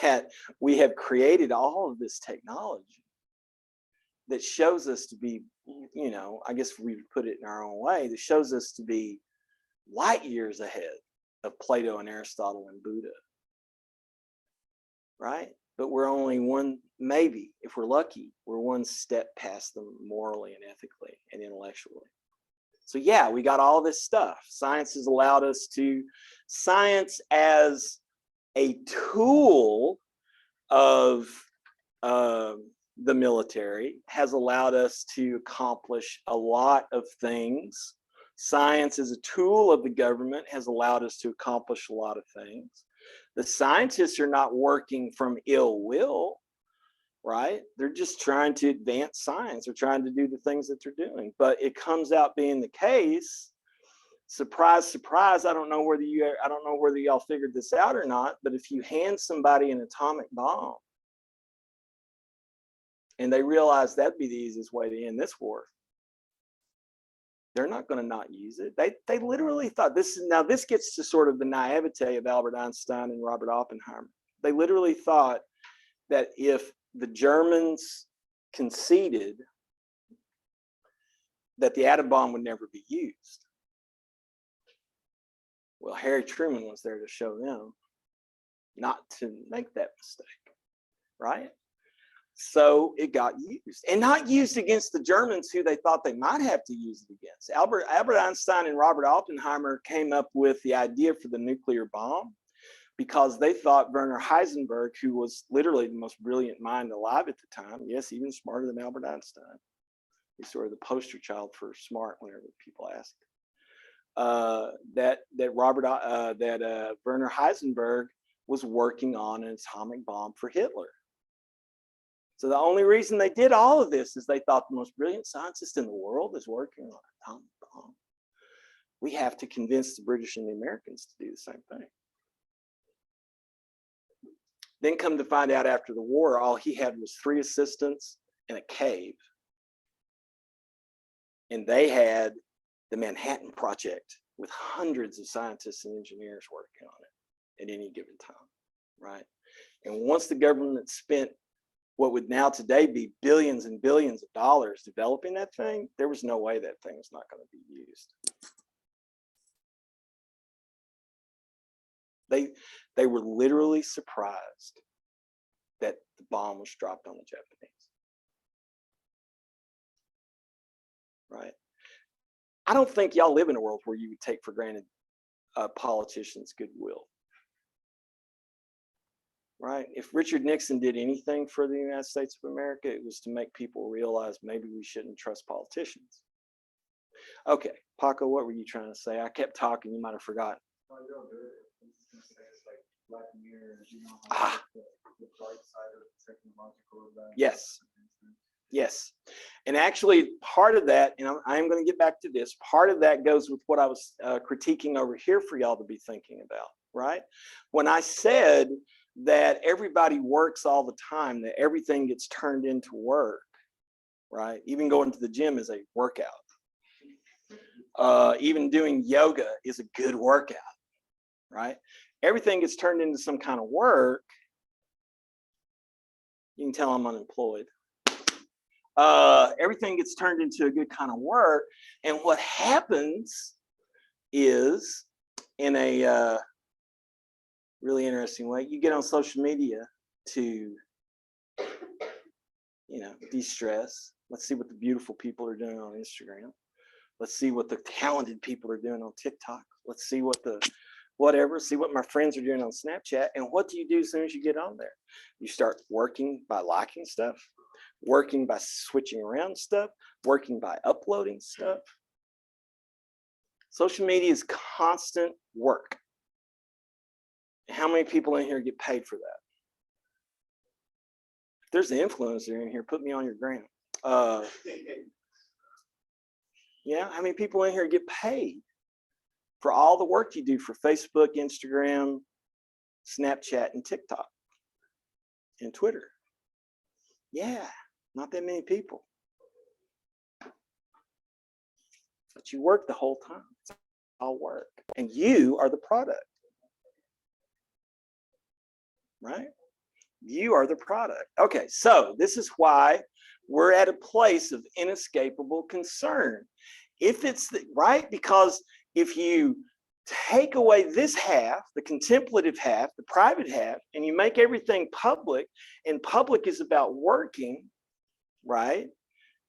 that we have created all of this technology that shows us to be, you know, I guess we would put it in our own way, that shows us to be light years ahead of Plato and Aristotle and Buddha, right? But we're only one, maybe, if we're lucky, we're one step past them morally and ethically and intellectually. So yeah, we got all this stuff. Science has allowed us to, science as a tool of the military has allowed us to accomplish a lot of things. Science as a tool of the government has allowed us to accomplish a lot of things. The scientists are not working from ill will, right? They're just trying to advance science. They're trying to do the things that they're doing. But it comes out being the case, surprise, surprise, I don't know whether y'all figured this out or not, but if you hand somebody an atomic bomb and they realize that'd be the easiest way to end this war, they're not going to not use it. They literally thought this gets to sort of the naivete of Albert Einstein and Robert Oppenheimer. They literally thought that if the Germans conceded, that the atom bomb would never be used. Well, Harry Truman was there to show them not to make that mistake, right? So it got used, and not used against the Germans who they thought they might have to use it against. Albert Einstein and Robert Oppenheimer came up with the idea for the nuclear bomb because they thought Werner Heisenberg, who was literally the most brilliant mind alive at the time, yes, even smarter than Albert Einstein. He's sort of the poster child for smart whenever people ask. That Werner Heisenberg was working on an atomic bomb for Hitler. So the only reason they did all of this is they thought the most brilliant scientist in the world is working on an atomic bomb. We have to convince the British and the Americans to do the same thing. Then come to find out after the war, all he had was 3 assistants in a cave. And they had the Manhattan Project with hundreds of scientists and engineers working on it at any given time, right? And once the government spent what would now today be billions and billions of dollars developing that thing, there was no way that thing was not going to be used. They were literally surprised that the bomb was dropped on the Japanese, right? I don't think y'all live in a world where you would take for granted a politician's goodwill, right? If Richard Nixon did anything for the United States of America, it was to make people realize maybe we shouldn't trust politicians. Okay, Paco, what were you trying to say? I kept talking, you might have forgotten. No, you don't do it. I was just gonna say it's like Black Mirror, you know, how the dark side of technological events. Yes. Yes. And actually part of that, and I'm going to get back to this, part of that goes with what I was critiquing over here for y'all to be thinking about, right? When I said that everybody works all the time, that everything gets turned into work, right? Even going to the gym is a workout. Even doing yoga is a good workout, right? Everything gets turned into some kind of work. You can tell I'm unemployed. Everything gets turned into a good kind of work. And what happens is, in a really interesting way, you get on social media to, you know, de-stress. Let's see what the beautiful people are doing on Instagram. Let's see what the talented people are doing on TikTok. Let's see what the see what my friends are doing on Snapchat. And what do you do as soon as you get on there? You start working by liking stuff, working by switching around stuff, working by uploading stuff. Social media is constant work. How many people in here get paid for that? If there's an influencer in here, put me on your gram. Yeah, how many people in here get paid for all the work you do for Facebook, Instagram, Snapchat and TikTok and Twitter. Yeah, not that many people. But you work the whole time. It's all work. And you are the product. Right? You are the product. Okay, so this is why we're at a place of inescapable concern. If it's right, because if you take away this half, the contemplative half, the private half, and you make everything public, and public is about working, right?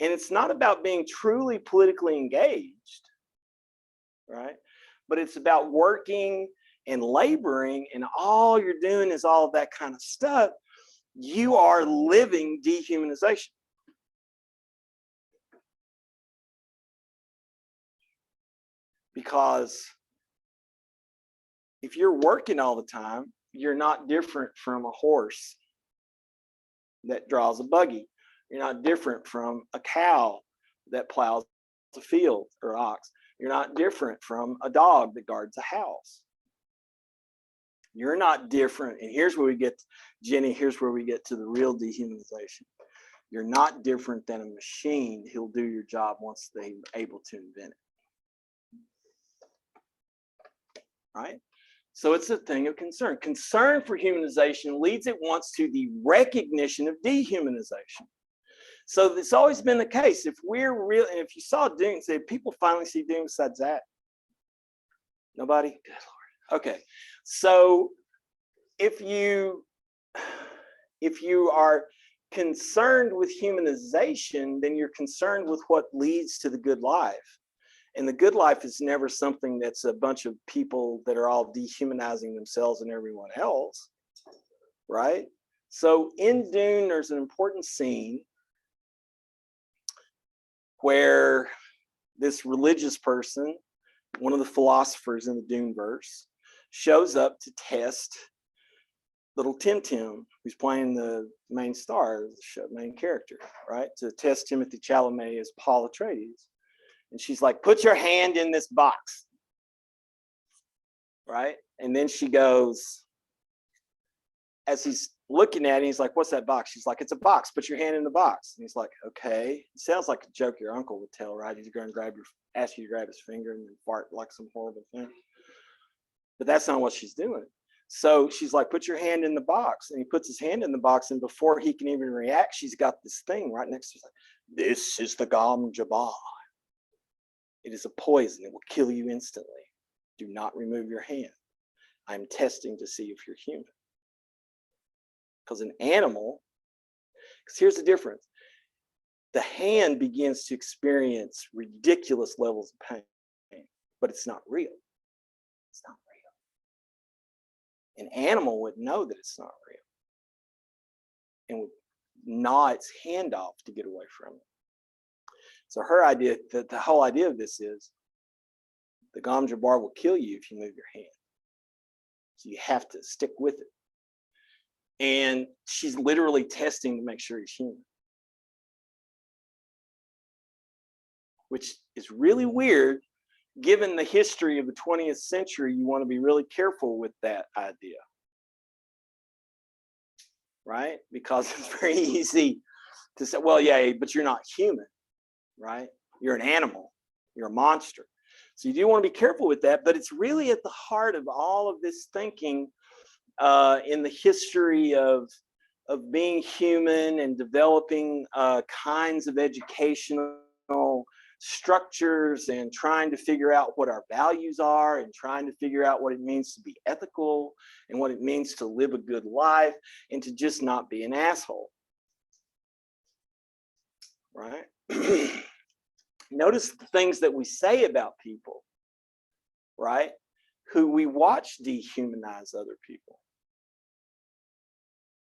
And it's not about being truly politically engaged, right? But it's about working and laboring, and all you're doing is all of that kind of stuff. You are living dehumanization. Because if you're working all the time, you're not different from a horse that draws a buggy. You're not different from a cow that plows a field, or ox. You're not different from a dog that guards a house. You're not different. And here's where we get, Jenny, here's where we get to the real dehumanization. You're not different than a machine. He'll do your job once they're able to invent it. Right? So it's a thing of concern. Concern for humanization leads at once to the recognition of dehumanization. So it's always been the case. If we're real, and if you saw Doom, say people finally see Doom besides that. Nobody? Good Lord. Okay. So if you are concerned with humanization, then you're concerned with what leads to the good life. And the good life is never something that's a bunch of people that are all dehumanizing themselves and everyone else, right? So in Dune, there's an important scene where this religious person, one of the philosophers in the Dune verse, shows up to test little Tim Tim, who's playing the main star, the main character, right? To test Timothy Chalamet as Paul Atreides. And she's like, put your hand in this box, right? And then she goes, as he's looking at it, he's like, what's that box? She's like, it's a box, put your hand in the box. And he's like, okay. It sounds like a joke your uncle would tell, right? He's going to ask you to grab his finger and then fart like some horrible thing. But that's not what she's doing. So she's like, put your hand in the box. And he puts his hand in the box, and before he can even react, she's got this thing right next to her. Like, this is the Gom Jabbar. It is a poison. It will kill you instantly. Do not remove your hand. I'm testing to see if you're human. Because an animal, because here's the difference. The hand begins to experience ridiculous levels of pain, but it's not real. It's not real. An animal would know that it's not real and would gnaw its hand off to get away from it. So her idea, that the whole idea of this is the Gom Jabbar will kill you if you move your hand. So you have to stick with it. And she's literally testing to make sure he's human. Which is really weird, given the history of the 20th century. You want to be really careful with that idea. Right? Because it's very easy to say, well, yeah, but you're not human. Right? You're an animal. You're a monster. So you do want to be careful with that, but it's really at the heart of all of this thinking in the history of being human and developing kinds of educational structures and trying to figure out what our values are and trying to figure out what it means to be ethical and what it means to live a good life and to just not be an asshole. Right? Notice the things that we say about people, right? Who we watch dehumanize other people.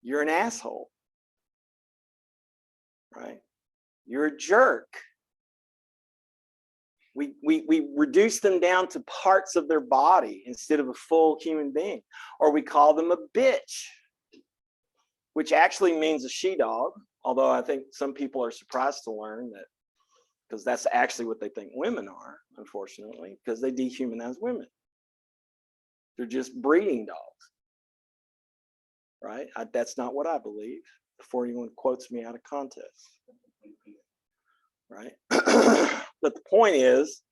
You're an asshole, right? You're a jerk. We reduce them down to parts of their body instead of a full human being. Or we call them a bitch, which actually means a she-dog, although I think some people are surprised to learn that, because that's actually what they think women are, unfortunately, because they dehumanize women. They're just breeding dogs. right? That's not what I believe before anyone quotes me out of context, right? But the point is,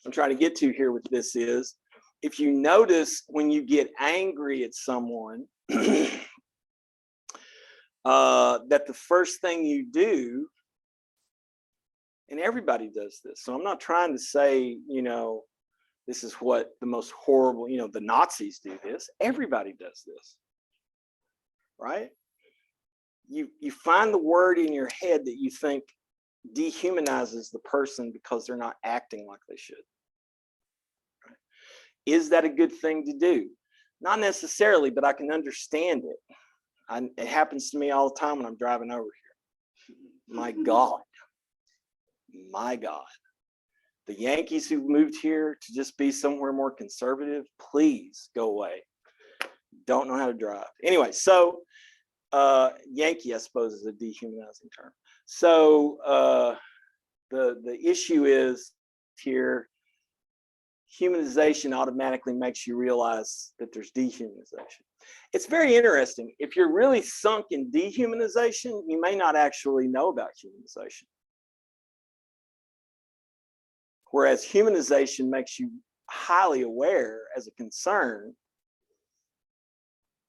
I'm trying to get to here with this is, if you notice when you get angry at someone, that the first thing you do, and everybody does this, so I'm not trying to say, you know, this is what the most horrible, you know, the Nazis do this. Everybody does this, right? You find the word in your head that you think dehumanizes the person because they're not acting like they should. Right? Is that a good thing to do? Not necessarily, but I can understand it. It happens to me all the time when I'm driving over here. My God. My God. The Yankees who moved here to just be somewhere more conservative, please go away. Don't know how to drive. Anyway, so Yankee, I suppose, is a dehumanizing term. So the issue is here, humanization automatically makes you realize that there's dehumanization. It's very interesting. If you're really sunk in dehumanization, you may not actually know about humanization. Whereas humanization makes you highly aware as a concern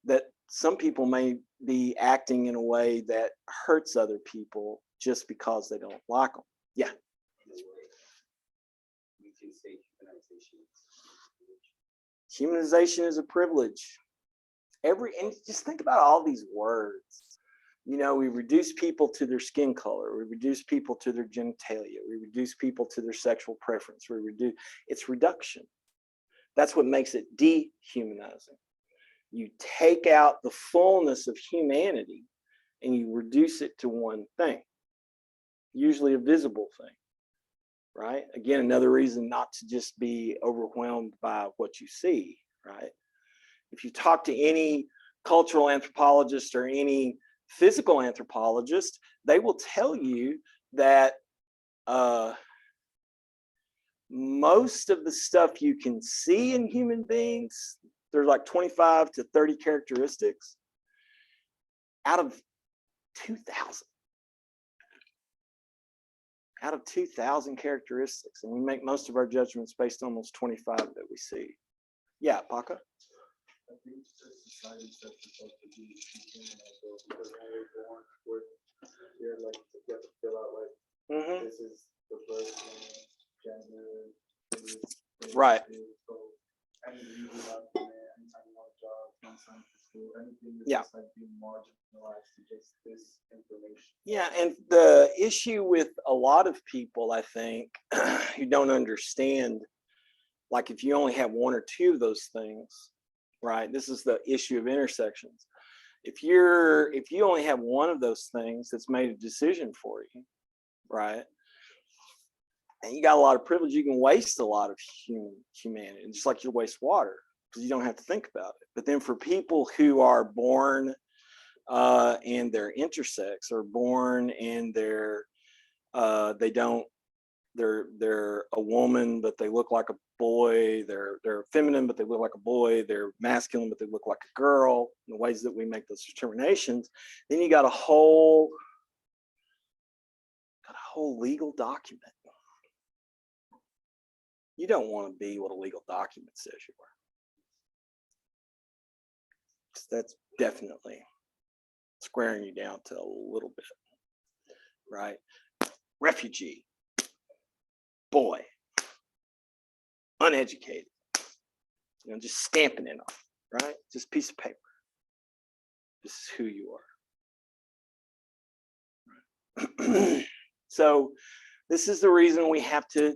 that some people may be acting in a way that hurts other people just because they don't like them. Yeah. Humanization is a privilege. And just think about all these words. You know, we reduce people to their skin color. We reduce people to their genitalia. We reduce people to their sexual preference. It's reduction. That's what makes it dehumanizing. You take out the fullness of humanity and you reduce it to one thing, usually a visible thing, right? Again, another reason not to just be overwhelmed by what you see, right? If you talk to any cultural anthropologist or any physical anthropologist, they will tell you that most of the stuff you can see in human beings, there's like 25 to 30 characteristics out of 2,000. Out of 2,000 characteristics, and we make most of our judgments based on those 25 that we see. Yeah, Paca? I think it's just society sets us up to be dehumanized, because when we're born, we're like to get to fill out like this is the birth name, gender, right. So anything you do out there, anytime you want a job, anytime you school, anything that's just like being marginalized to just this information. Yeah, and the issue with a lot of people, I think, who don't understand, like if you only have one or two of those things, right? This is the issue of intersections. If you only have one of those things that's made a decision for you, right? And you got a lot of privilege, you can waste a lot of humanity, just like you waste water, because you don't have to think about it. But then for people who are born and they're intersex, or born and they're a woman but they look like a boy, they're feminine but they look like a boy, they're masculine but they look like a girl, in the ways that we make those determinations, then you got a whole legal document. You don't want to be what a legal document says you are. That's definitely squaring you down to a little bit, right? Refugee, boy, uneducated, just stamping it on, right? Just a piece of paper. This is who you are. Right? So this is the reason we have to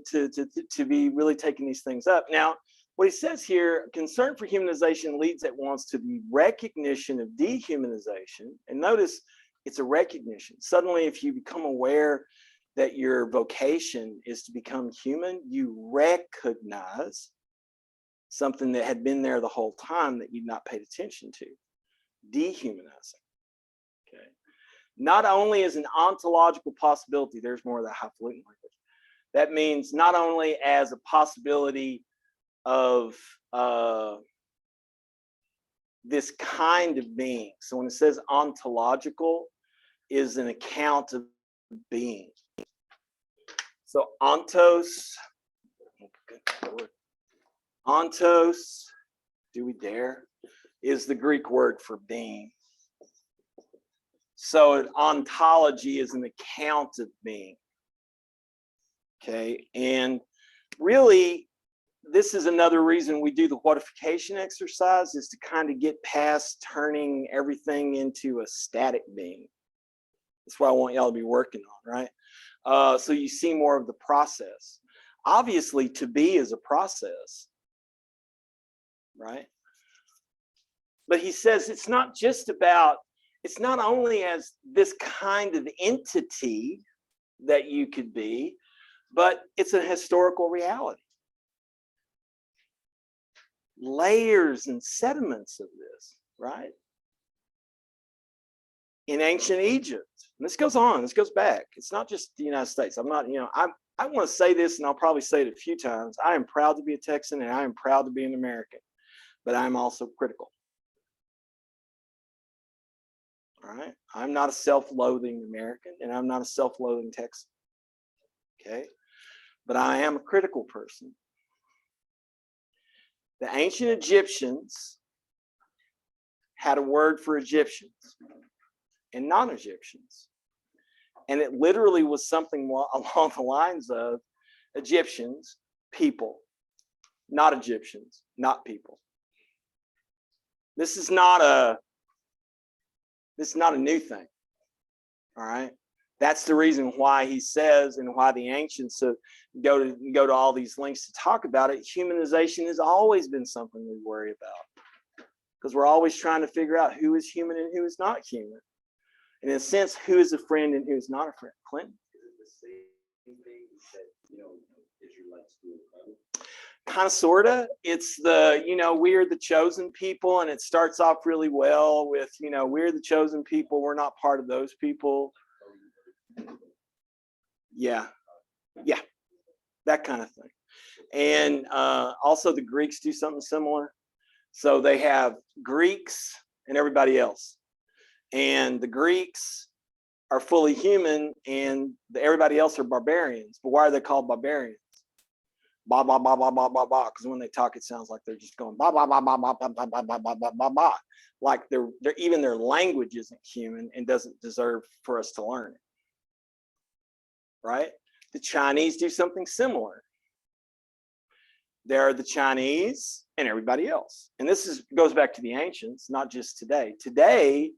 be really taking these things up. Now, what he says here, concern for humanization leads at once to the recognition of dehumanization. And notice it's a recognition. Suddenly, if you become aware that your vocation is to become human, you recognize something that had been there the whole time that you'd not paid attention to. Dehumanizing. Okay. Not only as an ontological possibility, there's more of that highfalutin language. That means not only as a possibility of this kind of being. So when it says ontological, is an account of being. So ontos, ontos, do we dare, is the Greek word for being. So an ontology is an account of being. Okay, and really, this is another reason we do the whatification exercise, is to kind of get past turning everything into a static being. That's what I want y'all to be working on, right? So you see more of the process. Obviously, to be is a process, right? But he says it's not just about, it's not only as this kind of entity that you could be, but it's a historical reality. Layers and sediments of this, right? In ancient Egypt, and this goes on, this goes back. It's not just the United States. I'm not, I want to say this, and I'll probably say it a few times. I am proud to be a Texan, and I am proud to be an American, but I'm also critical. All right, I'm not a self-loathing American, and I'm not a self-loathing Texan. Okay, but I am a critical person. The ancient Egyptians had a word for Egyptians and non-Egyptians. And it literally was something along the lines of Egyptians, people, not Egyptians, not people. This is not a new thing. All right. That's the reason why he says, and why the ancients go to all these lengths to talk about it. Humanization has always been something we worry about, because we're always trying to figure out who is human and who is not human. And in a sense, who is a friend and who is not a friend. Clinton? Is it the same thing that, Israelites do? Kind of, sort of. It's the, we are the chosen people, and it starts off really well with, we're the chosen people, we're not part of those people. Yeah, that kind of thing. And also the Greeks do something similar. So they have Greeks and everybody else. And the Greeks are fully human, and everybody else are barbarians. But why are they called barbarians? Ba ba ba ba ba ba ba. Because when they talk, it sounds like they're just going ba ba ba ba ba ba ba ba ba ba ba ba ba. Like they're even their language isn't human and doesn't deserve for us to learn it. Right? The Chinese do something similar. There are the Chinese and everybody else. And this goes back to the ancients, not just today. Today,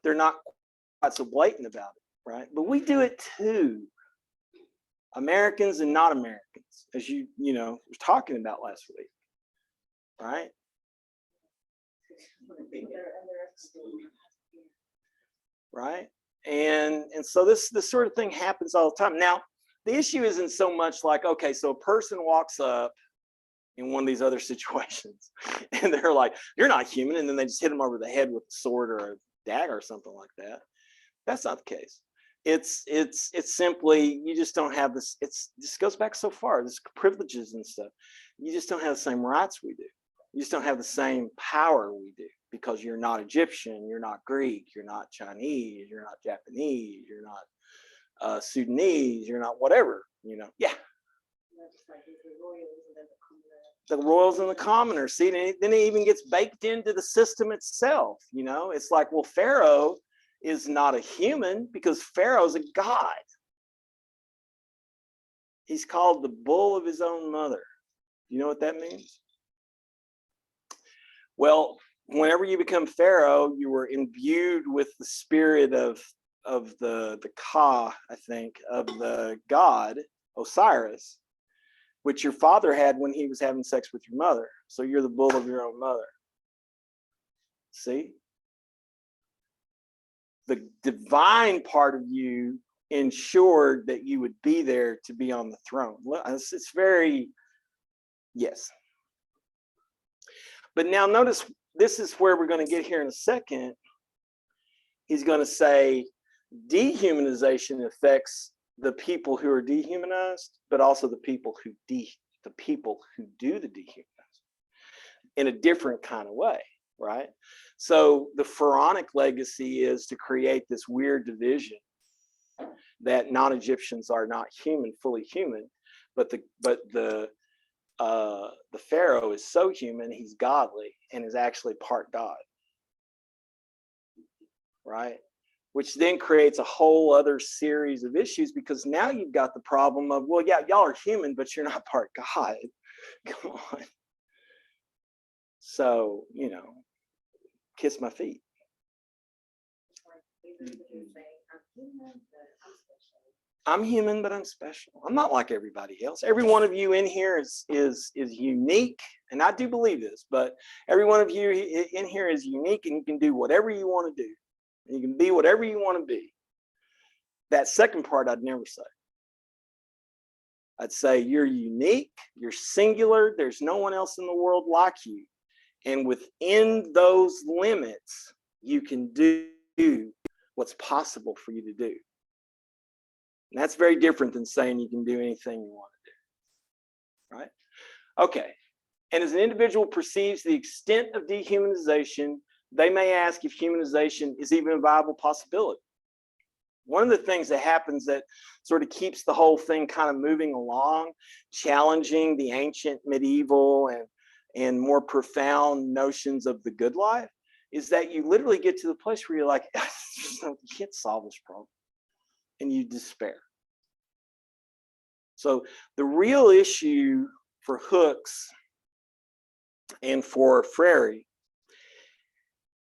they're not quite so blatant about it, right? But we do it too. Americans and not Americans, as you were talking about last week, right? Right? And so this sort of thing happens all the time. Now, the issue isn't so much like, okay, so a person walks up in one of these other situations and they're like, you're not human, and then they just hit them over the head with a sword or a dagger or something like that. That's not the case. It's simply, you just don't have this. This goes back so far, this privileges and stuff. You just don't have the same rights we do. You just don't have the same power we do, because you're not Egyptian, you're not Greek, you're not Chinese, you're not Japanese, you're not Sudanese, you're not whatever, Yeah. The royals and the commoners. See, then it even gets baked into the system itself. It's like, well, Pharaoh is not a human because Pharaoh's a god. He's called the bull of his own mother. You know what that means? Well, whenever you become Pharaoh, you were imbued with the spirit of the Ka, I think, of the god Osiris, which your father had when he was having sex with your mother. So you're the bull of your own mother. See? The divine part of you ensured that you would be there to be on the throne. It's very, yes. But now notice, this is where we're going to get here in a second. He's going to say dehumanization affects the people who are dehumanized, but also the people who do the dehumanizing. in a different kind of way, right? So the pharaonic legacy is to create this weird division that non-Egyptians are not human, fully human, but the pharaoh is so human, he's godly and is actually part God, right? Which then creates a whole other series of issues, because now you've got the problem of, well, yeah, y'all are human, but you're not part God. Come on. So, you know, kiss my feet. I'm human, but I'm special. I'm not like everybody else. Every one of you in here is unique, and I do believe this, but every one of you in here is unique, and you can do whatever you want to do. You can be whatever you want to be. That second part I'd never say. I'd say you're unique, you're singular, there's no one else in the world like you. And within those limits, you can do what's possible for you to do. And that's very different than saying you can do anything you want to do, right? Okay, and as an individual perceives the extent of dehumanization, they may ask if humanization is even a viable possibility. One of the things that happens that sort of keeps the whole thing kind of moving along, challenging the ancient, medieval, and more profound notions of the good life, is that you literally get to the place where you're like, you can't solve this problem, and you despair. So the real issue for Hooks and for Freire,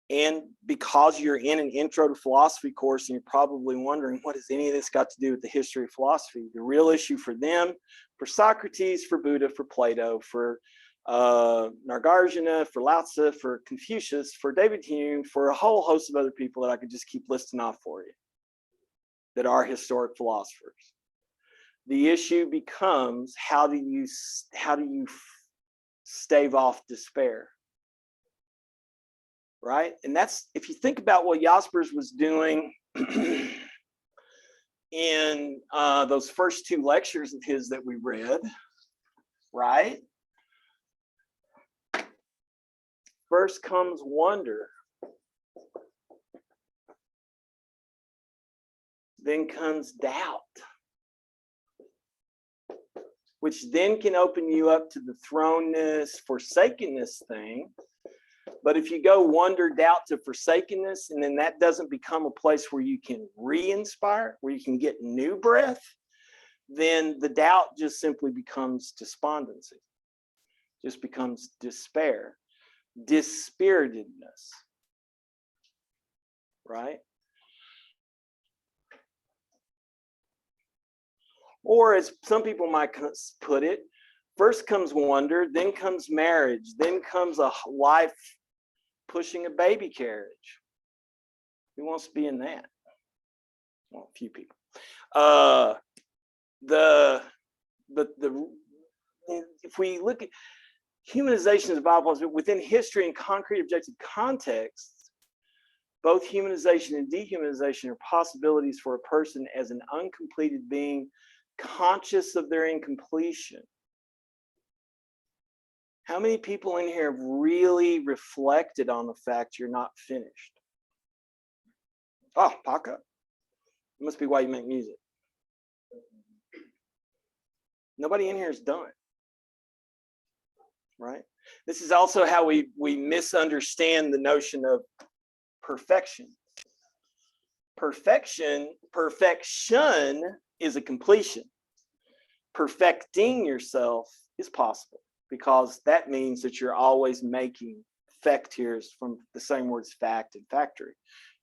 and because you're in an intro to philosophy course and you're probably wondering, what has any of this got to do with the history of philosophy? The real issue for them, for Socrates, for Buddha, for Plato, for Nagarjuna, for Lao Tzu, for Confucius, for David Hume, for a whole host of other people that I could just keep listing off for you that are historic philosophers. The issue becomes, how do you stave off despair? Right? And that's, if you think about what Jaspers was doing in those first two lectures of his that we read, right? First comes wonder, then comes doubt, which then can open you up to the thrownness, forsakenness thing. But if you go wonder, doubt to forsakenness, and then that doesn't become a place where you can re-inspire, where you can get new breath, then the doubt just simply becomes despondency, just becomes despair, dispiritedness, right? Or as some people might put it, first comes wonder, then comes marriage, then comes a life pushing a baby carriage. Who wants to be in that? Well, a few people. If we look at humanization as a viable within history and concrete objective contexts, both humanization and dehumanization are possibilities for a person as an uncompleted being, conscious of their incompletion. How many people in here have really reflected on the fact you're not finished? Oh, Paca. It must be why you make music. Nobody in here is done. Right? This is also how we misunderstand the notion of perfection. Perfection is a completion. Perfecting yourself is possible, because that means that you're always making factors from the same words, fact and factory.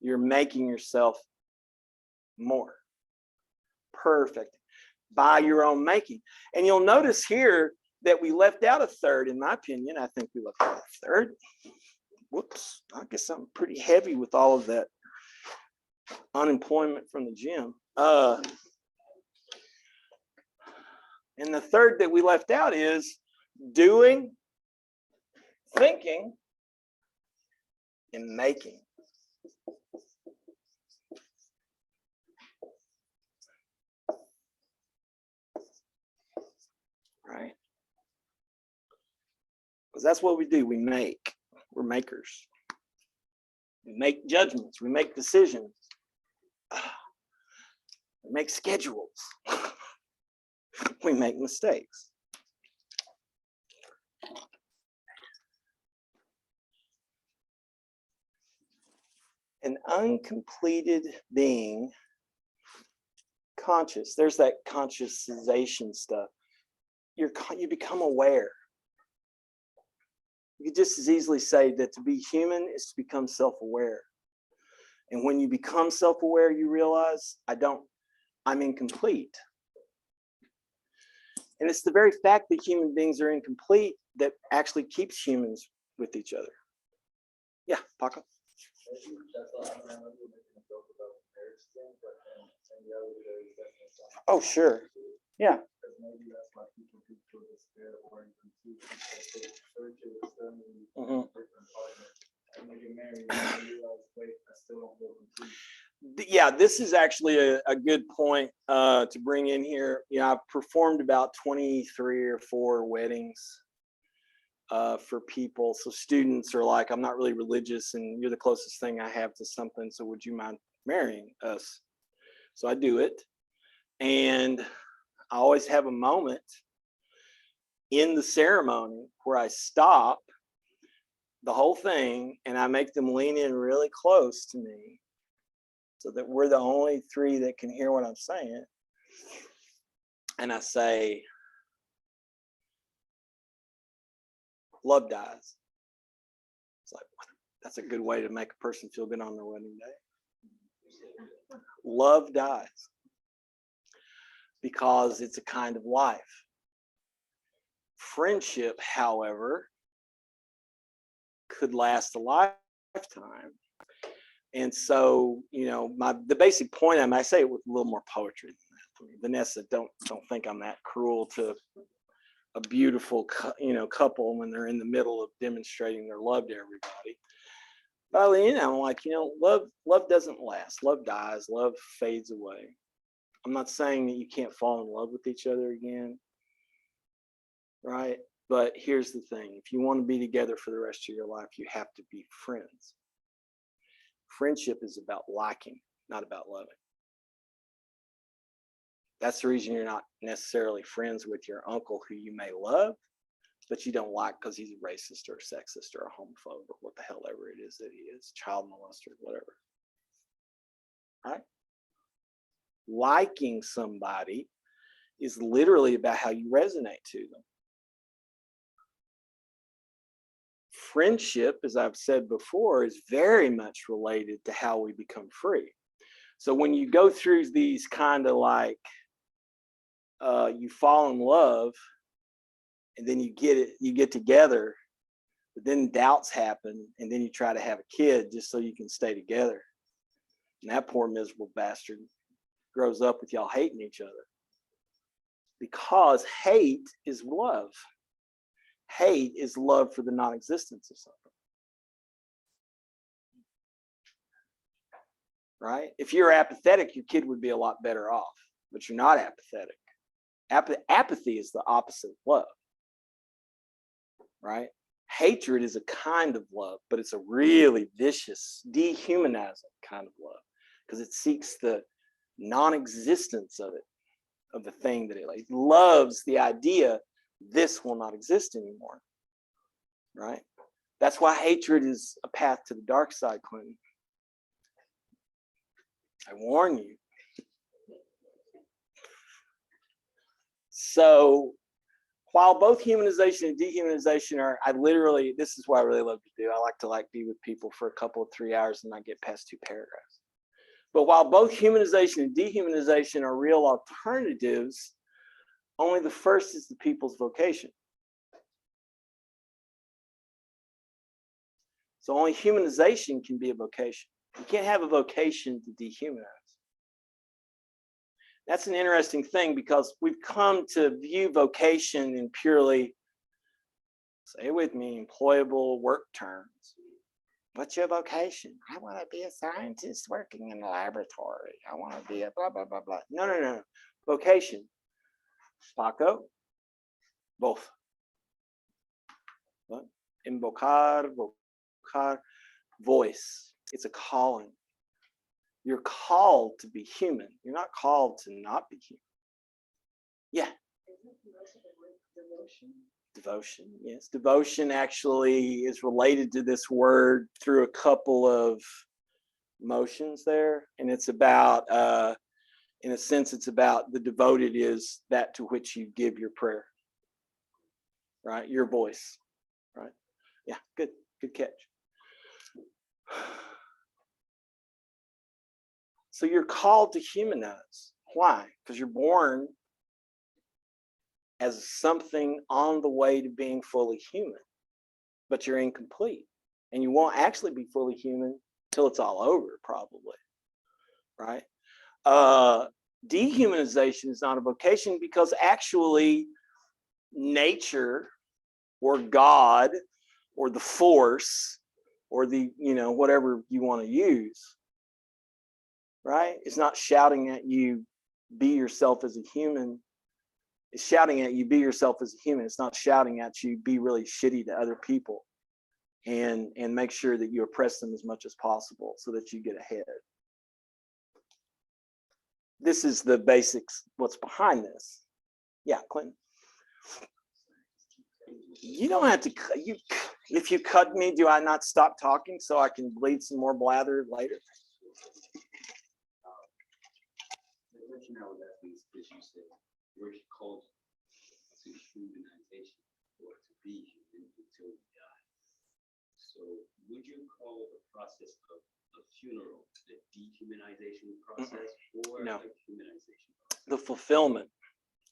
You're making yourself more perfect by your own making. And you'll notice here that we left out a third, in my opinion. I think we left out a third. Whoops, I guess I'm pretty heavy with all of that unemployment from the gym. And the third that we left out is doing, thinking, and making. Right? Because that's what we do. We make. We're makers. We make judgments. We make decisions. We make schedules. We make mistakes. An uncompleted being, conscious. There's that consciousization stuff. You become aware. You could just as easily say that to be human is to become self-aware. And when you become self-aware, you realize, I'm incomplete. And it's the very fact that human beings are incomplete that actually keeps humans with each other. Yeah, Paco. Oh, sure. Yeah. Yeah, this is actually a good point to bring in here. You know, I've performed about 23 or 4 weddings for people. So students are like, I'm not really religious and you're the closest thing I have to something. So would you mind marrying us? So I do it. And I always have a moment in the ceremony where I stop the whole thing and I make them lean in really close to me so that we're the only 3 that can hear what I'm saying. And I say, love dies. It's like, that's a good way to make a person feel good on their wedding day. Love dies because it's a kind of life. Friendship, however, could last a lifetime. And so, you know, the basic point, I say it with a little more poetry than that. Vanessa, don't think I'm that cruel to a beautiful, couple when they're in the middle of demonstrating their love to everybody. But I'm like, love doesn't last. Love dies. Love fades away. I'm not saying that you can't fall in love with each other again, right? But here's the thing. If you want to be together for the rest of your life, you have to be friends. Friendship is about liking, not about loving. That's the reason you're not necessarily friends with your uncle who you may love, but you don't like because he's a racist or a sexist or a homophobe or what the hell ever it is that he is, child molester, whatever. Right? Liking somebody is literally about how you resonate to them. Friendship, as I've said before, is very much related to how we become free. So when you go through these kind of like, you fall in love and then you get together, but then doubts happen and then you try to have a kid just so you can stay together. And that poor miserable bastard grows up with y'all hating each other. Because hate is love. Hate is love for the non-existence of something. Right? If you're apathetic, your kid would be a lot better off, but you're not apathetic. Apathy is the opposite of love. Right? Hatred is a kind of love, but it's a really vicious, dehumanizing kind of love because it seeks the non-existence of it, of the thing that it loves the idea this will not exist anymore. Right? That's why hatred is a path to the dark side, Clinton. I warn you. So while both humanization and dehumanization are, this is what I really love to do. I like to be with people for a couple of 3 hours and not get past 2 paragraphs. But while both humanization and dehumanization are real alternatives, only the first is the people's vocation. So only humanization can be a vocation. You can't have a vocation to dehumanize. That's an interesting thing because we've come to view vocation in purely, say it with me, employable work terms. What's your vocation? I want to be a scientist working in a laboratory. I want to be a blah, blah, blah, blah. No. Vocation. Paco? Both. What? invocar, voice. It's a calling. You're called to be human. You're not called to not be human. Yeah. Devotion, yes. Devotion actually is related to this word through a couple of motions there. And it's about, in a sense, it's about the devoted is that to which you give your prayer, right? Your voice, right? Yeah, good catch. So you're called to humanize. Why? Because you're born as something on the way to being fully human, but you're incomplete. And you won't actually be fully human till it's all over, probably, right? Dehumanization is not a vocation because actually nature or God or the force or the, whatever you want to use, right? It's not shouting at you, be yourself as a human. It's shouting at you, be yourself as a human. It's not shouting at you, be really shitty to other people and make sure that you oppress them as much as possible so that you get ahead. This is the basics, what's behind this. Yeah, Clinton. You don't have to, if you cut me, do I not stop talking so I can bleed some more blather later? The question I was asking is because you said we're called to humanization or to be human until we die. So would you call the process of a funeral the dehumanization process or No. the humanization process? The fulfillment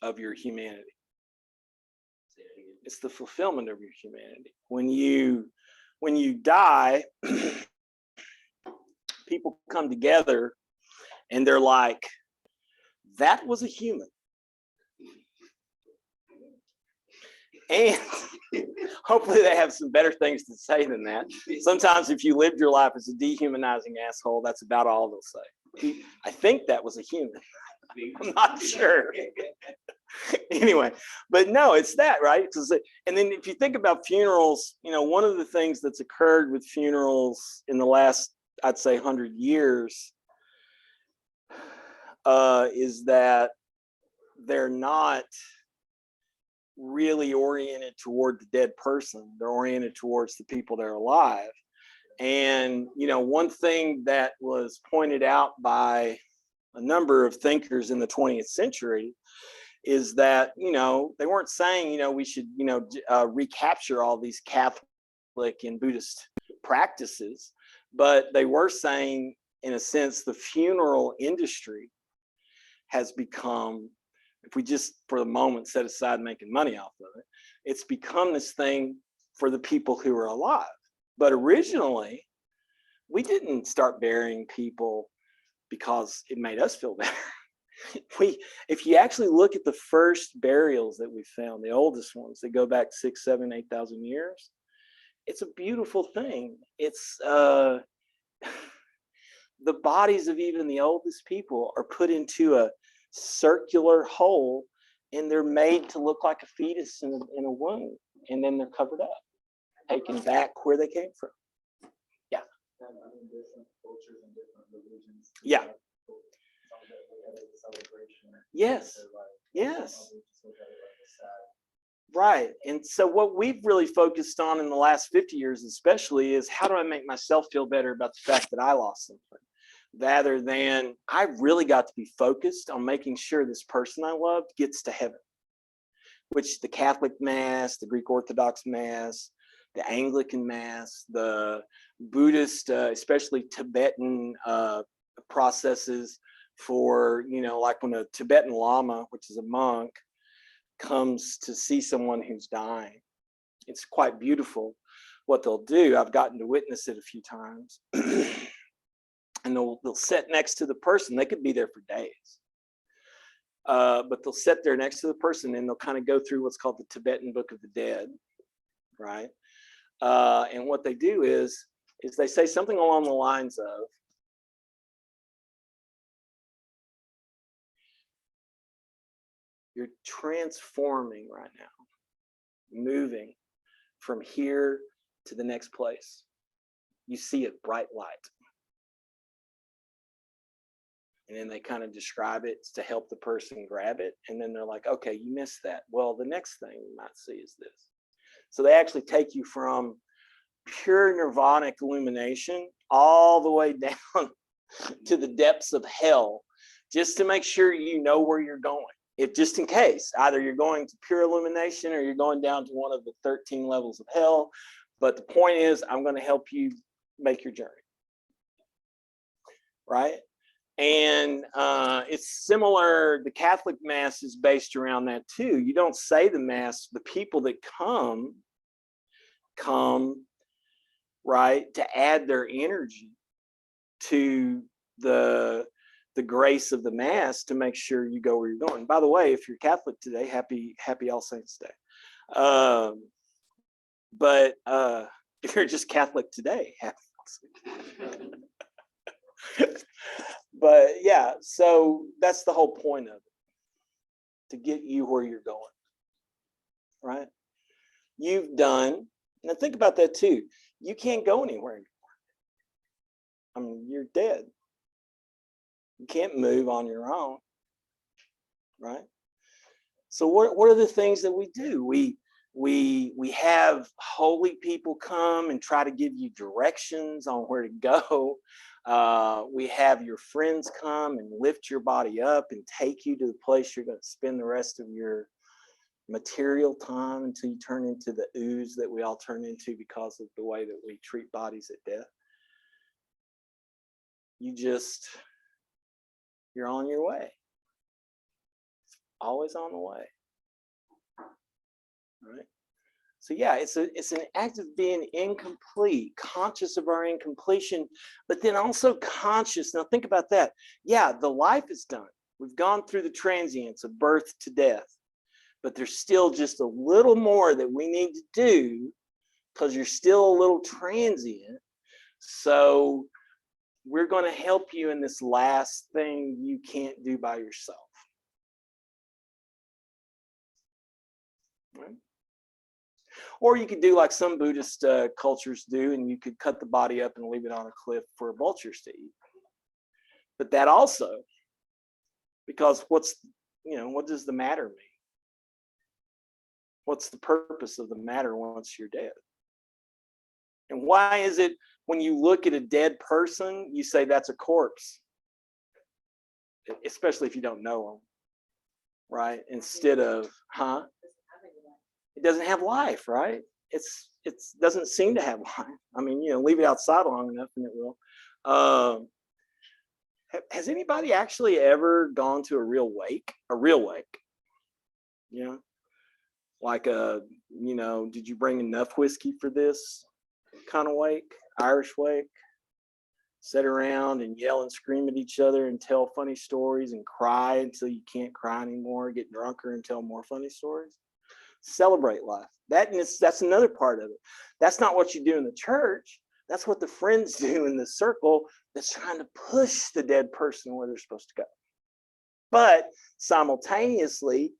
of your humanity. Say that again. It's the fulfillment of your humanity. When you die, people come together and they're like, that was a human. And hopefully they have some better things to say than that. Sometimes if you lived your life as a dehumanizing asshole, that's about all they'll say. I think that was a human. I'm not sure. Anyway, but no, it's that, right? And then if you think about funerals, one of the things that's occurred with funerals in the last, I'd say, 100 years is that they're not really oriented toward the dead person. They're oriented towards the people that are alive. And, one thing that was pointed out by a number of thinkers in the 20th century is that, they weren't saying, we should, recapture all these Catholic and Buddhist practices, but they were saying, in a sense, the funeral industry has become, if we just for the moment set aside making money off of it, it's become this thing for the people who are alive. But originally, we didn't start burying people because it made us feel better. If you actually look at the first burials that we found, the oldest ones that go back 6,000, 7,000, 8,000 years, it's a beautiful thing. It's the bodies of even the oldest people are put into a circular hole and they're made to look like a fetus in a womb, and then they're covered up, taken back where they came from. Yeah. And I mean, different cultures and different religions. Yeah. Celebration. Yes. Yes. Right. And so what we've really focused on in the last 50 years especially is how do I make myself feel better about the fact that I lost something, rather than I really got to be focused on making sure this person I loved gets to heaven, which the Catholic Mass, the Greek Orthodox Mass, the Anglican Mass, the Buddhist, especially Tibetan processes for, like when a Tibetan Lama, which is a monk, comes to see someone who's dying. It's quite beautiful what they'll do. I've gotten to witness it a few times. And they'll sit next to the person. They could be there for days. But they'll sit there next to the person and they'll kind of go through what's called the Tibetan Book of the Dead, right? And what they do is they say something along the lines of, you're transforming right now, moving from here to the next place. You see a bright light. And then they kind of describe it to help the person grab it. And then they're like, okay, you missed that. Well, the next thing you might see is this. So they actually take you from pure nirvanic illumination all the way down to the depths of hell, just to make sure you know where you're going. If just in case, either you're going to pure illumination or you're going down to one of the 13 levels of hell. But the point is, I'm going to help you make your journey. Right? And it's similar. The Catholic Mass is based around that too. You don't say the Mass, the people that come, right, to add their energy to the grace of the Mass to make sure you go where you're going. By the way, if you're Catholic today, happy All Saints Day. But if you're just Catholic today, happy All Saints Day. But yeah, so that's the whole point of it, to get you where you're going, right? You've done, now think about that too. You can't go anywhere anymore. I mean, you're dead. You can't move on your own, right? So what are the things that we do? We have holy people come and try to give you directions on where to go. We have your friends come and lift your body up and take you to the place you're going to spend the rest of your material time until you turn into the ooze that we all turn into because of the way that we treat bodies at death. You're on your way. Always on the way. Right? So yeah, it's an act of being incomplete, conscious of our incompletion, but then also conscious. Now think about that. Yeah, the life is done. We've gone through the transience of birth to death, but there's still just a little more that we need to do because you're still a little transient. So we're going to help you in this last thing you can't do by yourself. Right? Or you could do like some Buddhist cultures do, and you could cut the body up and leave it on a cliff for vultures to eat. But that also, because what does the matter mean? What's the purpose of the matter once you're dead? And why is it when you look at a dead person, you say that's a corpse? Especially if you don't know them, right? Instead of, it doesn't have life, right? It doesn't seem to have life. I mean, leave it outside long enough and it will. Has anybody actually ever gone to a real wake? A real wake? Like did you bring enough whiskey for this kind of wake? Irish wake? Sit around and yell and scream at each other and tell funny stories and cry until you can't cry anymore, get drunker and tell more funny stories? Celebrate life. That's another part of it. That's not what you do in the church. That's what the friends do in the circle that's trying to push the dead person where they're supposed to go. But simultaneously,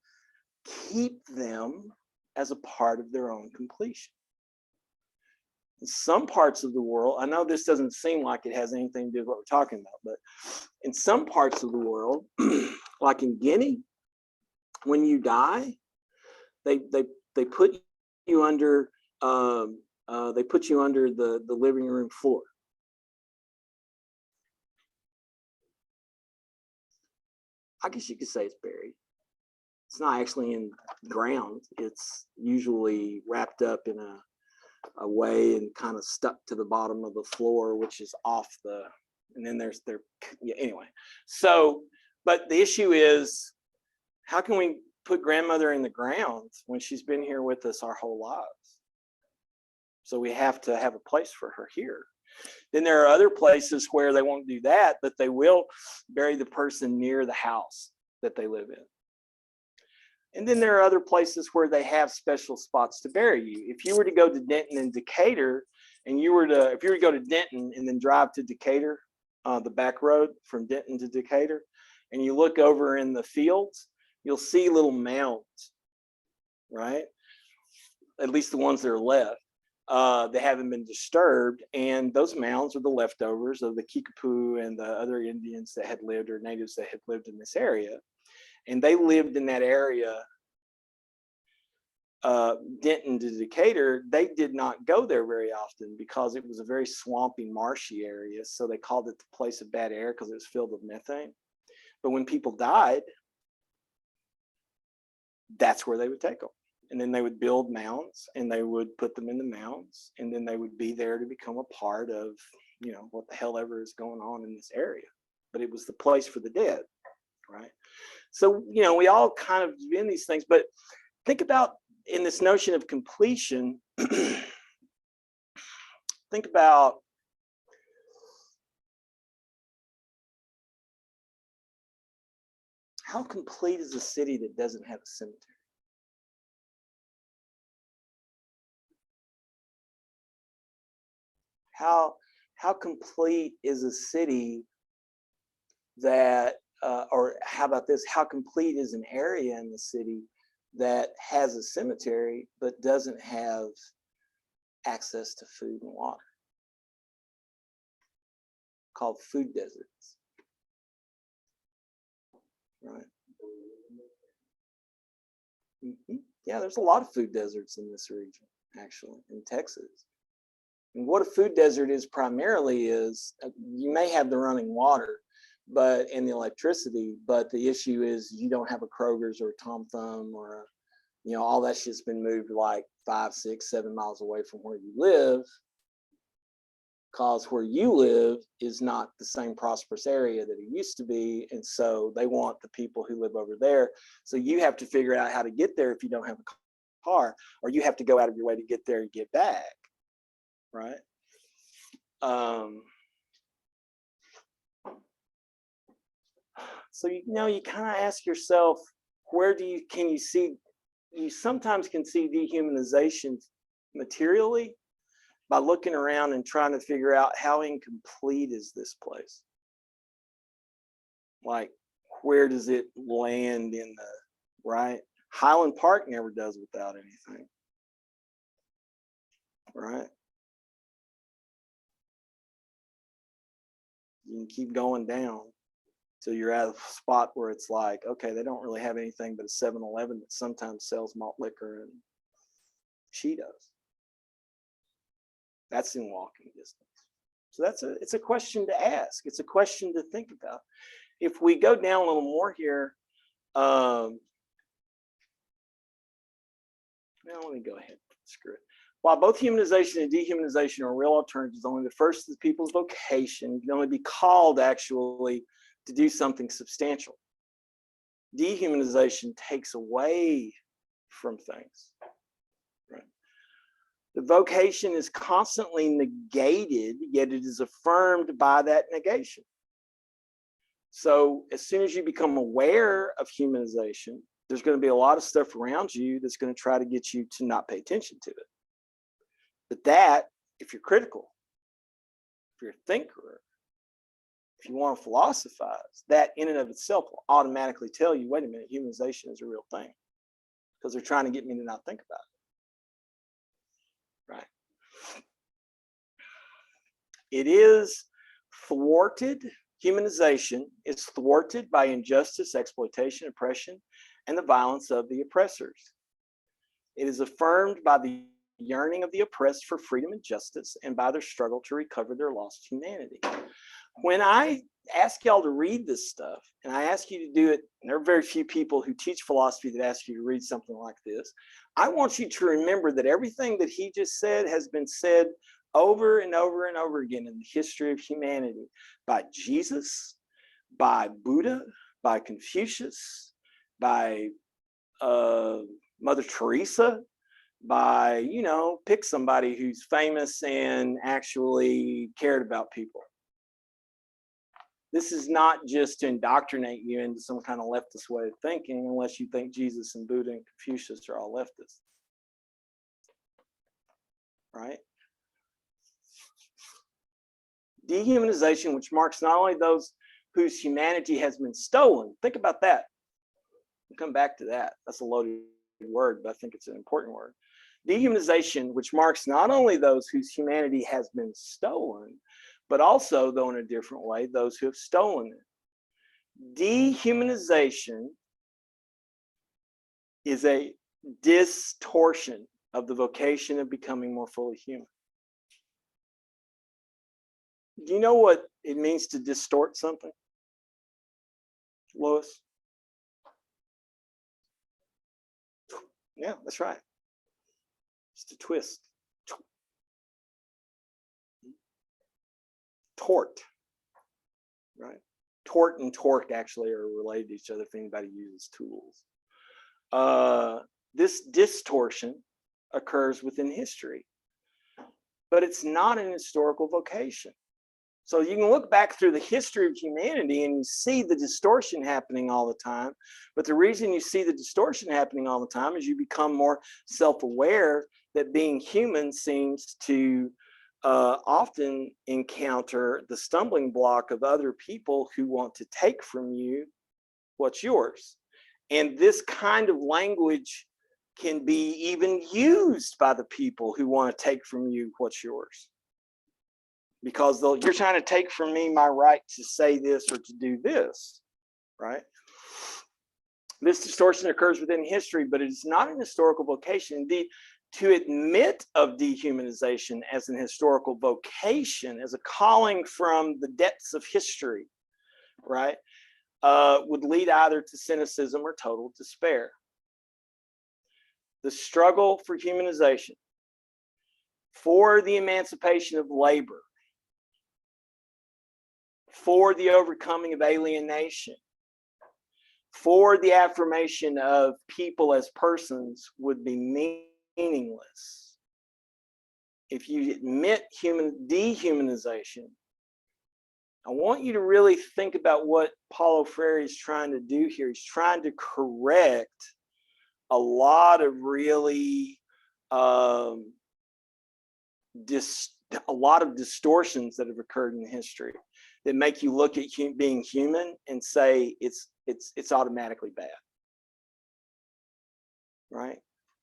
keep them as a part of their own completion. In some parts of the world, I know this doesn't seem like it has anything to do with what we're talking about, but in some parts of the world, like in Guinea, when you die, they put you under the living room floor. I guess you could say it's buried. It's not actually in the ground. It's usually wrapped up in a way and kind of stuck to the bottom of the floor, which is off and then anyway. So, but the issue is, how can we put grandmother in the ground when she's been here with us our whole lives? So we have to have a place for her here. Then there are other places where they won't do that, but they will bury the person near the house that they live in. And then there are other places where they have special spots to bury you. If you were to go to Denton and Decatur, and if you were to go to Denton and then drive to Decatur, the back road from Denton to Decatur, and you look over in the fields, you'll see little mounds, right? At least the ones that are left, They haven't been disturbed, and those mounds are the leftovers of the Kickapoo and the other Indians that had lived, or natives that had lived in this area. And they lived in that area, Denton to Decatur. They did not go there very often because it was a very swampy, marshy area. So they called it the place of bad air because it was filled with methane. But when people died, that's where they would take them. And then they would build mounds, and they would put them in the mounds, and then they would be there to become a part of, you know, what the hell ever is going on in this area. But it was the place for the dead, right? So, you know, we all kind of do these things, but think about in this notion of completion, think about how complete is a city that doesn't have a cemetery? How complete is a city that, or how about this, how complete is an area in the city that has a cemetery but doesn't have access to food and water? Called food deserts, right? Yeah, there's a lot of food deserts in this region, actually, in Texas. And what a food desert is primarily is, you may have the running water, but and the electricity, but the issue is you don't have a Kroger's or a Tom Thumb or a, you know, all that shit's been moved like 5, 6, 7 miles away from where you live, because where you live is not the same prosperous area that it used to be. And so they want the people who live over there. So you have to figure out how to get there if you don't have a car, or you have to go out of your way to get there and get back, right? So, you know, you kind of ask yourself, where do you, can you see, you sometimes can see dehumanization materially by looking around and trying to figure out how incomplete is this place? Like, where does it land in the, right? Highland Park never does without anything, right? You can keep going down till you're at a spot where it's like, okay, they don't really have anything but a 7-Eleven that sometimes sells malt liquor and Cheetos. That's in walking distance. So it's a question to ask. It's a question to think about. If we go down a little more here, now let me go ahead. Screw it. While both humanization and dehumanization are real alternatives, only the first is people's vocation. You can only be called actually to do something substantial. Dehumanization takes away from things. Right? The vocation is constantly negated, yet it is affirmed by that negation. So as soon as you become aware of humanization, there's going to be a lot of stuff around you that's going to try to get you to not pay attention to it. But that, if you're critical, if you're a thinker, if you want to philosophize, that in and of itself will automatically tell you, wait a minute, humanization is a real thing. Because they're trying to get me to not think about it. Right? It is thwarted. Humanization is thwarted by injustice, exploitation, oppression, and the violence of the oppressors. It is affirmed by the yearning of the oppressed for freedom and justice, and by their struggle to recover their lost humanity. When I ask y'all to read this stuff, and I ask you to do it, and there are very few people who teach philosophy that ask you to read something like this, I want you to remember that everything that he just said has been said over and over and over again in the history of humanity by Jesus, by Buddha, by Confucius, by Mother Teresa, by, you know, pick somebody who's famous and actually cared about people. This is not just to indoctrinate you into some kind of leftist way of thinking, unless you think Jesus and Buddha and Confucius are all leftists. Right? Dehumanization, which marks not only those whose humanity has been stolen. Think about that. We'll come back to that. That's a loaded word, but I think it's an important word. Dehumanization, which marks not only those whose humanity has been stolen, but also, though in a different way, those who have stolen it. Dehumanization is a distortion of the vocation of becoming more fully human. Do you know what it means to distort something, Lois? Yeah, that's right. It's to twist. Tort, right? Tort and torque actually are related to each other if anybody uses tools. This distortion occurs within history, but it's not an historical vocation. So you can look back through the history of humanity and you see the distortion happening all the time. But the reason you see the distortion happening all the time is you become more self-aware that being human seems to often encounter the stumbling block of other people who want to take from you what's yours. And this kind of language can be even used by the people who want to take from you what's yours. Because you're trying to take from me my right to say this or to do this, right? This distortion occurs within history, but it is not an historical vocation. Indeed, to admit of dehumanization as an historical vocation, as a calling from the depths of history, right, would lead either to cynicism or total despair. The struggle for humanization, for the emancipation of labor, for the overcoming of alienation, for the affirmation of people as persons would be meaningless. If you admit dehumanization, I want you to really think about what Paulo Freire is trying to do here. He's trying to correct a lot of really a lot of distortions that have occurred in history that make you look at being human and say it's automatically bad, right?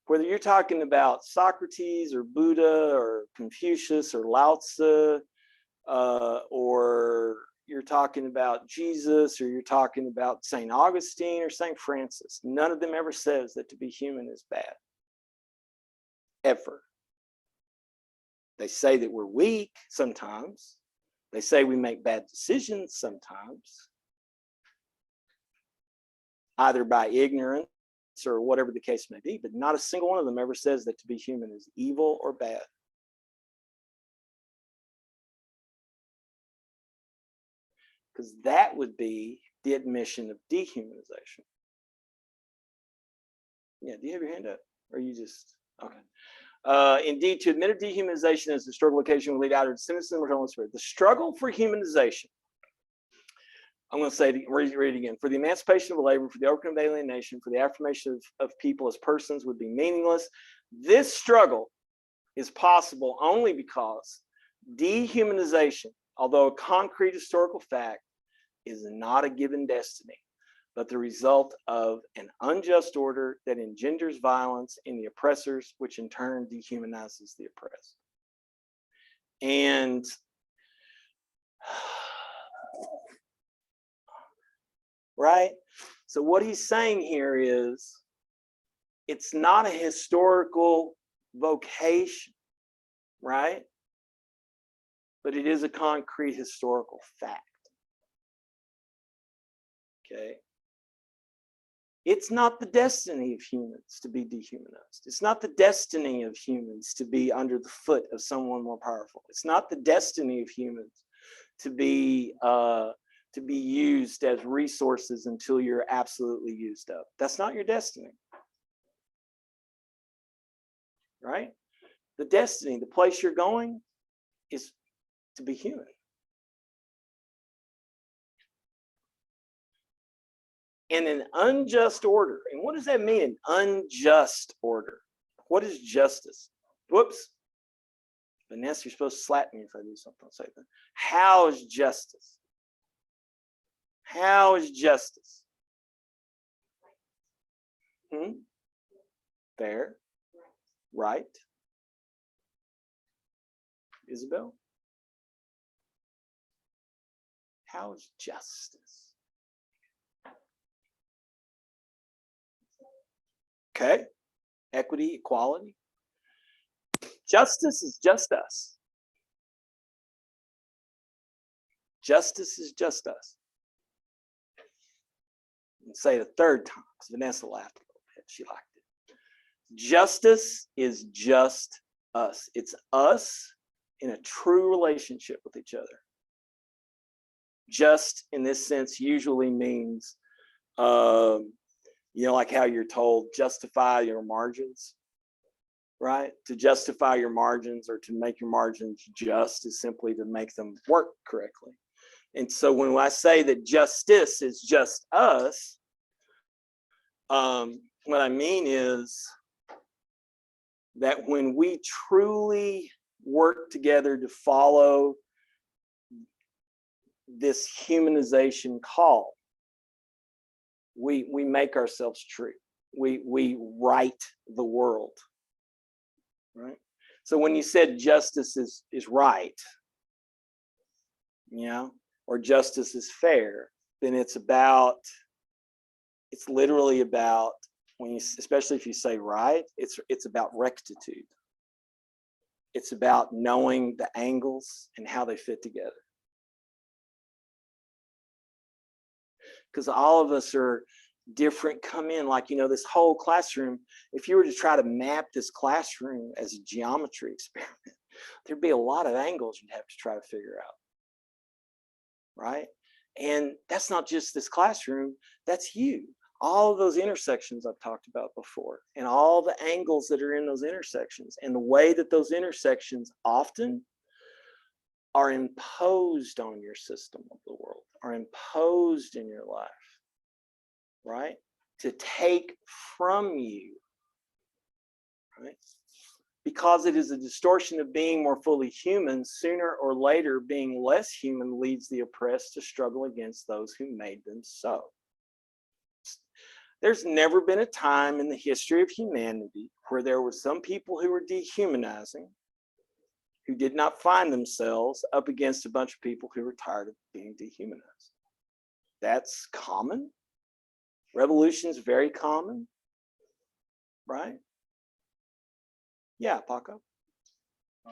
Whether you're talking about Socrates or Buddha or Confucius or Lao Tzu, or you're talking about Jesus, or you're talking about St. Augustine or St. Francis, none of them ever says that to be human is bad, ever. They say that we're weak sometimes. They say we make bad decisions sometimes, either by ignorance or whatever the case may be, but not a single one of them ever says that to be human is evil or bad. Because that would be the admission of dehumanization. Yeah, do you have your hand up? Or you just, okay. Indeed, to admit of dehumanization as the struggle occasion will lead out of cynicism or total despair. The struggle for humanization, I'm going to say, read it again. For the emancipation of labor, for the overcoming of alienation, for the affirmation of people as persons would be meaningless. This struggle is possible only because dehumanization, although a concrete historical fact, is not a given destiny, but the result of an unjust order that engenders violence in the oppressors, which in turn dehumanizes the oppressed. And right? So what he's saying here is it's not a historical vocation, right? But it is a concrete historical fact. Okay. It's not the destiny of humans to be dehumanized. It's not the destiny of humans to be under the foot of someone more powerful. It's not the destiny of humans to be used as resources until you're absolutely used up. That's not your destiny, right? The destiny, the place you're going, is to be human. And an unjust order. And what does that mean, an unjust order? What is justice? Whoops. Vanessa, you're supposed to slap me if I do something like that. How is justice? How is justice? Fair. right? Isabel? How is justice? Okay, equity, equality. Justice is just us. Justice is just us. And say it a third time, because Vanessa laughed a little bit. She liked it. Justice is just us. It's us in a true relationship with each other. Just in this sense usually means, like how you're told, justify your margins, right? To justify your margins or to make your margins just is simply to make them work correctly. And so when I say that justice is just us, what I mean is that when we truly work together to follow this humanization call, we make ourselves true. We right the world, right? So when you said justice is right, or justice is fair, then it's literally about, especially if you say right, it's about rectitude. It's about knowing the angles and how they fit together. Because all of us are different, come in like, this whole classroom, if you were to try to map this classroom as a geometry experiment, there'd be a lot of angles you'd have to try to figure out, right? And that's not just this classroom, that's you. All of those intersections I've talked about before, and all the angles that are in those intersections, and the way that those intersections often are imposed on your system of the world, are imposed in your life, right? To take from you, right? Because it is a distortion of being more fully human, sooner or later being less human leads the oppressed to struggle against those who made them so. There's never been a time in the history of humanity where there were some people who were dehumanizing, who did not find themselves up against a bunch of people who were tired of being dehumanized. That's common. Revolution is very common, right? Yeah, Paco. I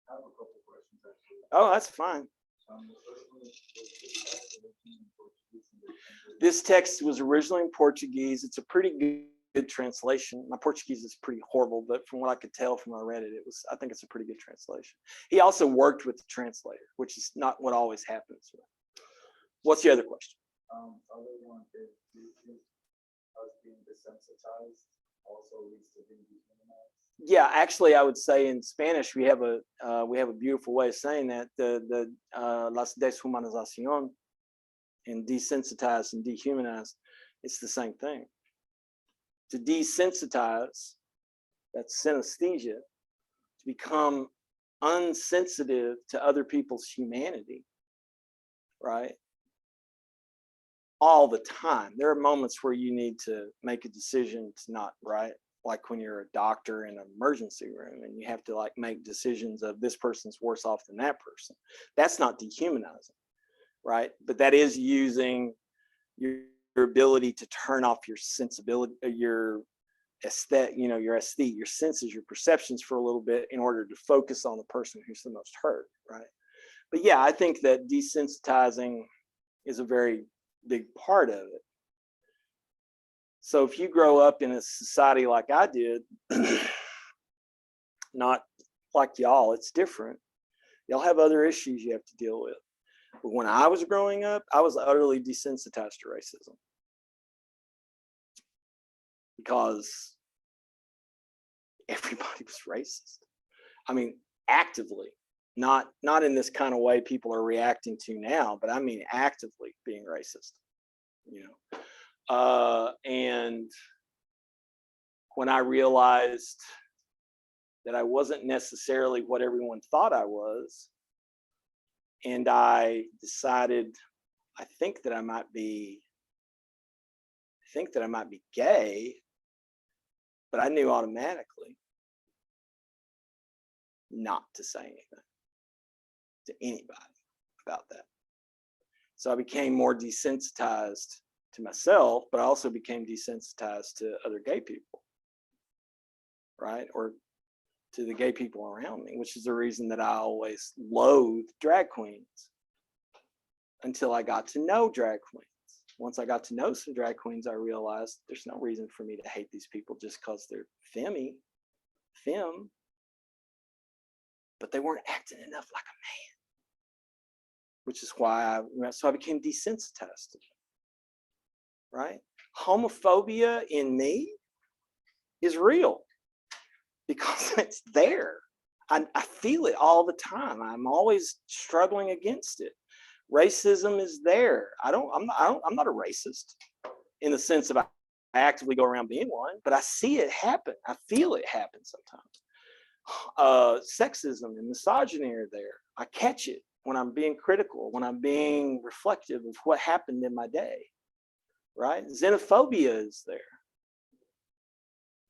have a couple questions actually. Oh, that's fine. The first one is This text was originally in Portuguese. It's a pretty good translation. My Portuguese is pretty horrible, but from what I could tell from when I read it, I think it's a pretty good translation. He also worked with the translator, which is not what always happens. What's the other question? Other one is, do you think us being desensitized also leads to being dehumanized? Yeah, actually, I would say in Spanish we have a beautiful way of saying that. The las deshumanización and desensitized and dehumanized, it's the same thing. To desensitize, that's synesthesia, to become unsensitive to other people's humanity, right? All the time. There are moments where you need to make a decision to not, right? Like when you're a doctor in an emergency room and you have to like make decisions of this person's worse off than that person. That's not dehumanizing, right? But that is using your ability to turn off your sensibility, your aesthetic, your aesthete, your senses, your perceptions for a little bit in order to focus on the person who's the most hurt, right? But yeah, I think that desensitizing is a very big part of it. So if you grow up in a society like I did, not like y'all, it's different. Y'all have other issues you have to deal with. But when I was growing up, I was utterly desensitized to racism. Because everybody was racist. I mean, actively, not in this kind of way people are reacting to now, but I mean actively being racist, and when I realized that I wasn't necessarily what everyone thought I was, and I decided, I think that I might be gay, but I knew automatically not to say anything to anybody about that. So I became more desensitized to myself, but I also became desensitized to other gay people, right? Or to the gay people around me, which is the reason that I always loathed drag queens until I got to know drag queens. Once I got to know some drag queens, I realized there's no reason for me to hate these people just because they're femme, but they weren't acting enough like a man, which is why I became desensitized to them, right? Homophobia in me is real because it's there. I feel it all the time. I'm always struggling against it. Racism is there. I'm not a racist in the sense of I actively go around being one, but I see it happen. I feel it happen sometimes. Sexism and misogyny are there. I catch it when I'm being critical, when I'm being reflective of what happened in my day, right? Xenophobia is there.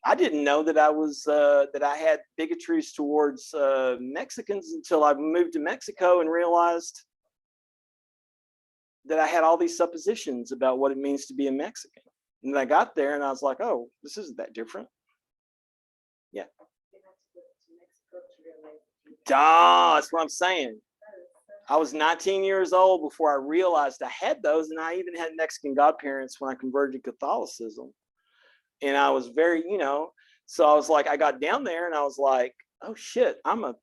I didn't know that that I had bigotries towards Mexicans until I moved to Mexico and realized that I had all these suppositions about what it means to be a Mexican. And then I got there and I was like, oh, this isn't that different. Yeah. That's what I'm saying. I was 19 years old before I realized I had those, and I even had Mexican godparents when I converted to Catholicism. And I was very, so I was like, I got down there and I was like, oh shit, I'm a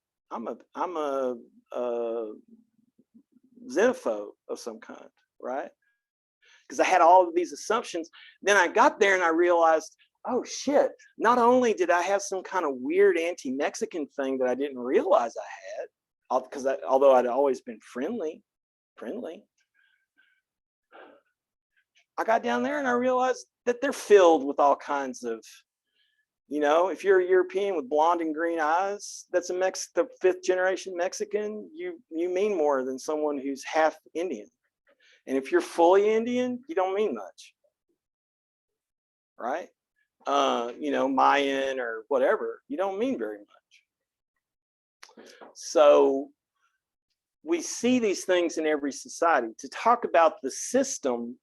xenophobe of some kind, right? Because I had all of these assumptions. Then I got there and I realized, oh shit, not only did I have some kind of weird anti-Mexican thing that I didn't realize I had, because although I'd always been friendly, I got down there and I realized that they're filled with all kinds of, if you're a European with blonde and green eyes, that's the 5th generation Mexican, you mean more than someone who's half Indian. And if you're fully Indian, you don't mean much, right? Mayan or whatever, you don't mean very much. So we see these things in every society. To talk about the system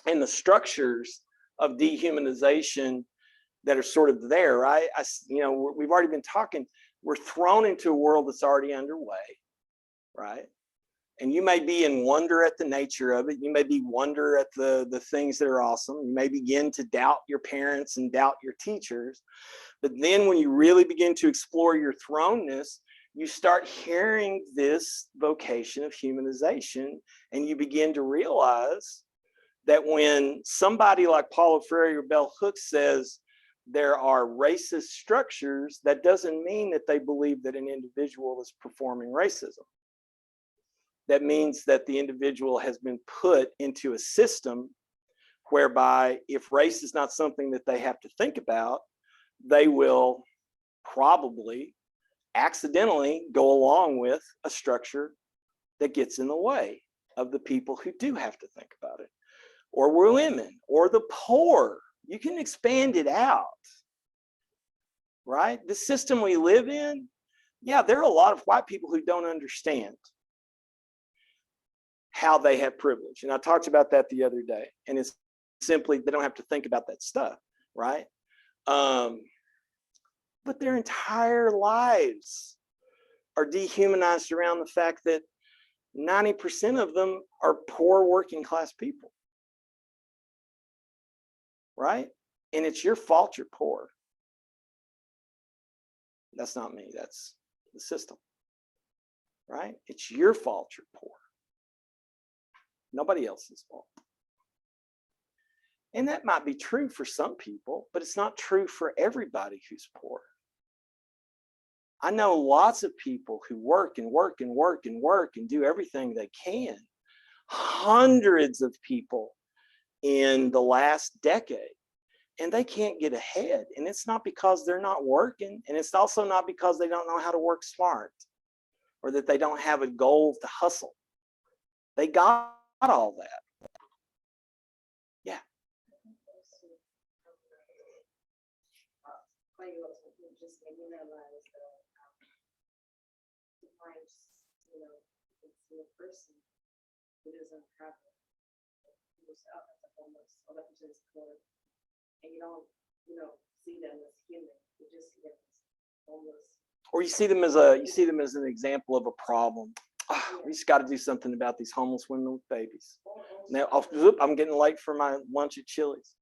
and the structures of dehumanization that are sort of there, right? We've already been talking, we're thrown into a world that's already underway, right? And you may be in wonder at the nature of it. You may be wonder at the things that are awesome. You may begin to doubt your parents and doubt your teachers. But then when you really begin to explore your thrownness, you start hearing this vocation of humanization, and you begin to realize that when somebody like Paulo Freire or Bell Hooks says there are racist structures, that doesn't mean that they believe that an individual is performing racism. That means that the individual has been put into a system whereby if race is not something that they have to think about, they will probably accidentally go along with a structure that gets in the way of the people who do have to think about it. Or women, or the poor. You can expand it out, right? The system we live in, yeah, there are a lot of white people who don't understand how they have privilege. And I talked about that the other day. And it's simply, they don't have to think about that stuff, right? But their entire lives are dehumanized around the fact that 90% of them are poor working class people, right? And it's your fault you're poor. That's not me, that's the system, right? It's your fault you're poor. Nobody else's fault. And that might be true for some people, but it's not true for everybody who's poor. I know lots of people who work and work and work and work and do everything they can. Hundreds of people in the last decade, and they can't get ahead. And it's not because they're not working, and it's also not because they don't know how to work smart or that they don't have a goal to hustle. They got all that. Yeah. Just made me realize that to a person who doesn't have who's out as a homeless or that person is poor, and you don't, see them as human. You just see them as homeless. Or you see them as an example of a problem. We just got to do something about these homeless women with babies. Now, I'm getting late for my lunch at Chili's.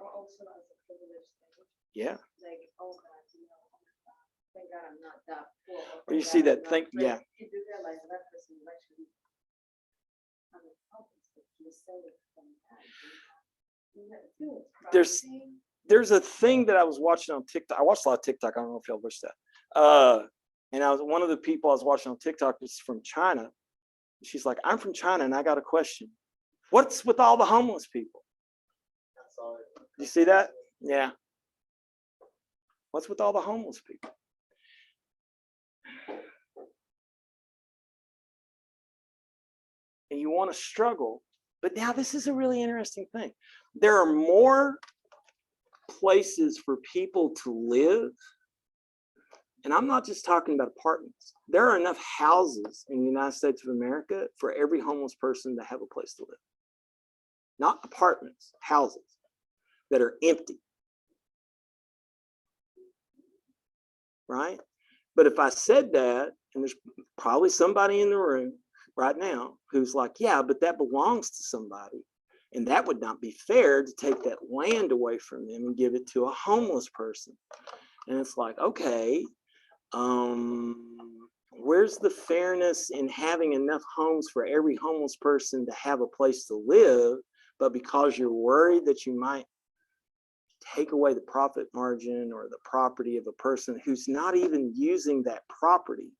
Also, as a privileged thing. Yeah. Like, oh God, thank God I'm not that poor. Or you see that thing, yeah. You do realize that person is actually saved from that. There's a thing that I was watching on TikTok. I watched a lot of TikTok. I don't know if y'all watched that. And one of the people I was watching on TikTok is from China. She's like, I'm from China and I got a question. What's with all the homeless people? You see that? Yeah. What's with all the homeless people? And you want to struggle. But now this is a really interesting thing. There are more places for people to live. And I'm not just talking about apartments. There are enough houses in the United States of America for every homeless person to have a place to live. Not apartments, houses that are empty. Right? But if I said that, and there's probably somebody in the room right now who's like, yeah, but that belongs to somebody. And that would not be fair to take that land away from them and give it to a homeless person. And it's like, okay, where's the fairness in having enough homes for every homeless person to have a place to live, but because you're worried that you might take away the profit margin or the property of a person who's not even using that property,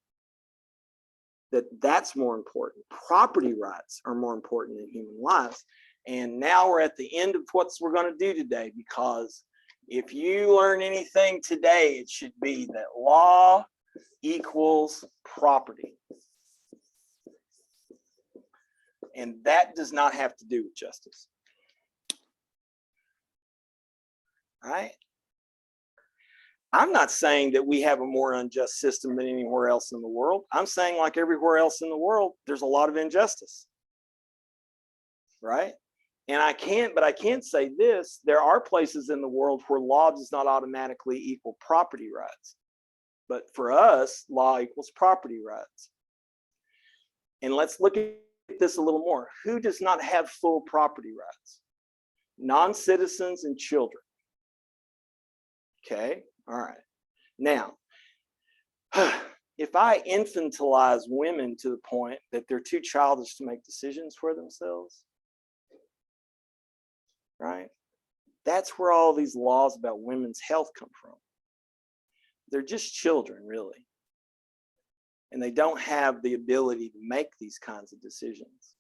that's more important. Property rights are more important than human lives. And now we're at the end of what we're going to do today, because if you learn anything today, it should be that law equals property. And that does not have to do with justice. Right? I'm not saying that we have a more unjust system than anywhere else in the world. I'm saying, like everywhere else in the world, there's a lot of injustice. Right? And I can't say this. There are places in the world where law does not automatically equal property rights. But for us, law equals property rights. And let's look at this a little more. Who does not have full property rights? Non-citizens and children. Okay, all right. Now, if I infantilize women to the point that they're too childish to make decisions for themselves, right? That's where all these laws about women's health come from. They're just children, really. And they don't have the ability to make these kinds of decisions.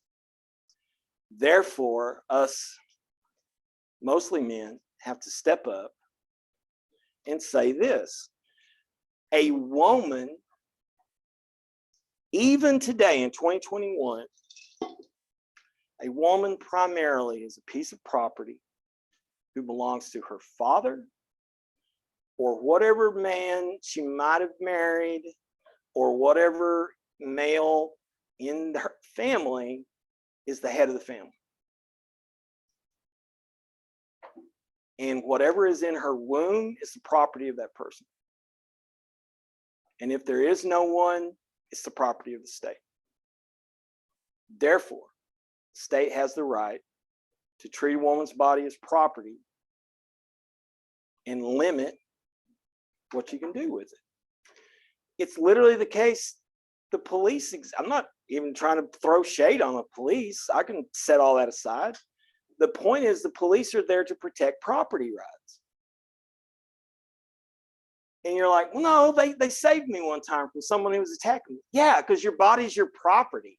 Therefore, us, mostly men, have to step up and say this. A woman, even today in 2021, a woman primarily is a piece of property who belongs to her father or whatever man she might have married or whatever male in her family is the head of the family. And whatever is in her womb is the property of that person. And if there is no one, it's the property of the state. Therefore, the state has the right to treat a woman's body as property and limit what you can do with it. It's literally the case, the police, I'm not even trying to throw shade on the police. I can set all that aside. The point is the police are there to protect property rights. And you're like, well, no, they saved me one time from someone who was attacking me. Yeah, because your body's your property.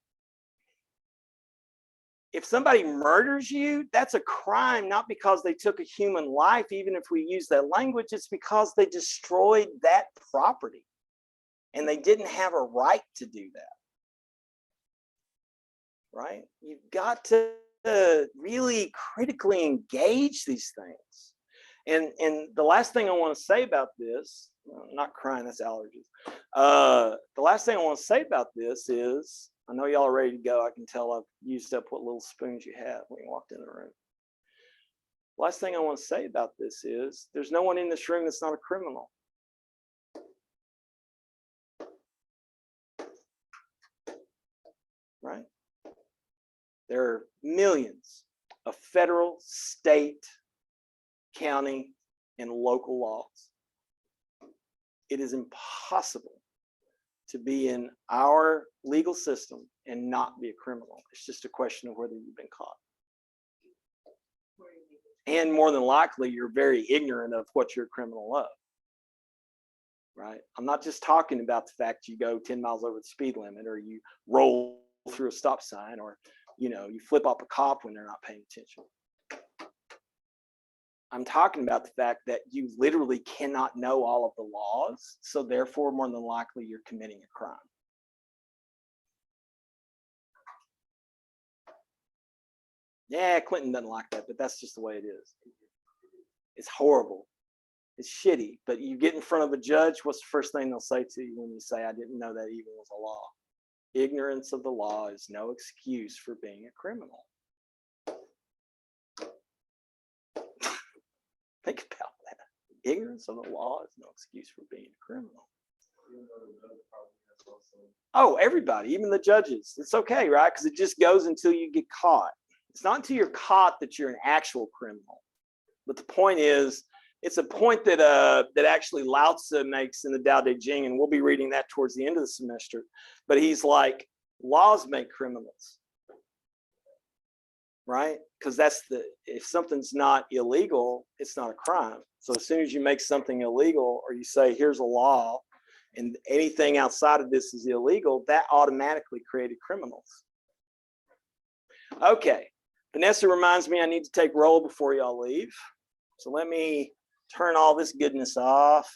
If somebody murders you, that's a crime, not because they took a human life, even if we use that language, it's because they destroyed that property. And they didn't have a right to do that. Right? You've got to really critically engage these things. And the last thing I want to say about this, I'm not crying, that's allergies. The last thing I want to say about this is I know y'all are ready to go. I can tell I've used up what little spoons you had when you walked in the room. Last thing I want to say about this is there's no one in this room that's not a criminal. Right? There are millions of federal, state, county, and local laws. It is impossible to be in our legal system and not be a criminal. It's just a question of whether you've been caught. And more than likely, you're very ignorant of what you're a criminal of. Right? I'm not just talking about the fact you go 10 miles over the speed limit, or you roll through a stop sign, or you flip off a cop when they're not paying attention. I'm talking about the fact that you literally cannot know all of the laws, so therefore, more than likely, you're committing a crime. Yeah, Clinton doesn't like that, but that's just the way it is. It's horrible. It's shitty, but you get in front of a judge, what's the first thing they'll say to you when you say, I didn't know that even was a law? Ignorance of the law is no excuse for being a criminal. Think about that. Ignorance of the law is no excuse for being a criminal. Oh, everybody, even the judges. It's okay, right? Because it just goes until you get caught. It's not until you're caught that you're an actual criminal. But the point is, it's a point that that actually Lao Tzu makes in the Tao Te Ching, and we'll be reading that towards the end of the semester. But he's like, laws make criminals, right? Because if something's not illegal, it's not a crime. So as soon as you make something illegal, or you say, here's a law, and anything outside of this is illegal, that automatically created criminals. Okay, Vanessa reminds me I need to take roll before y'all leave. So let me turn all this goodness off.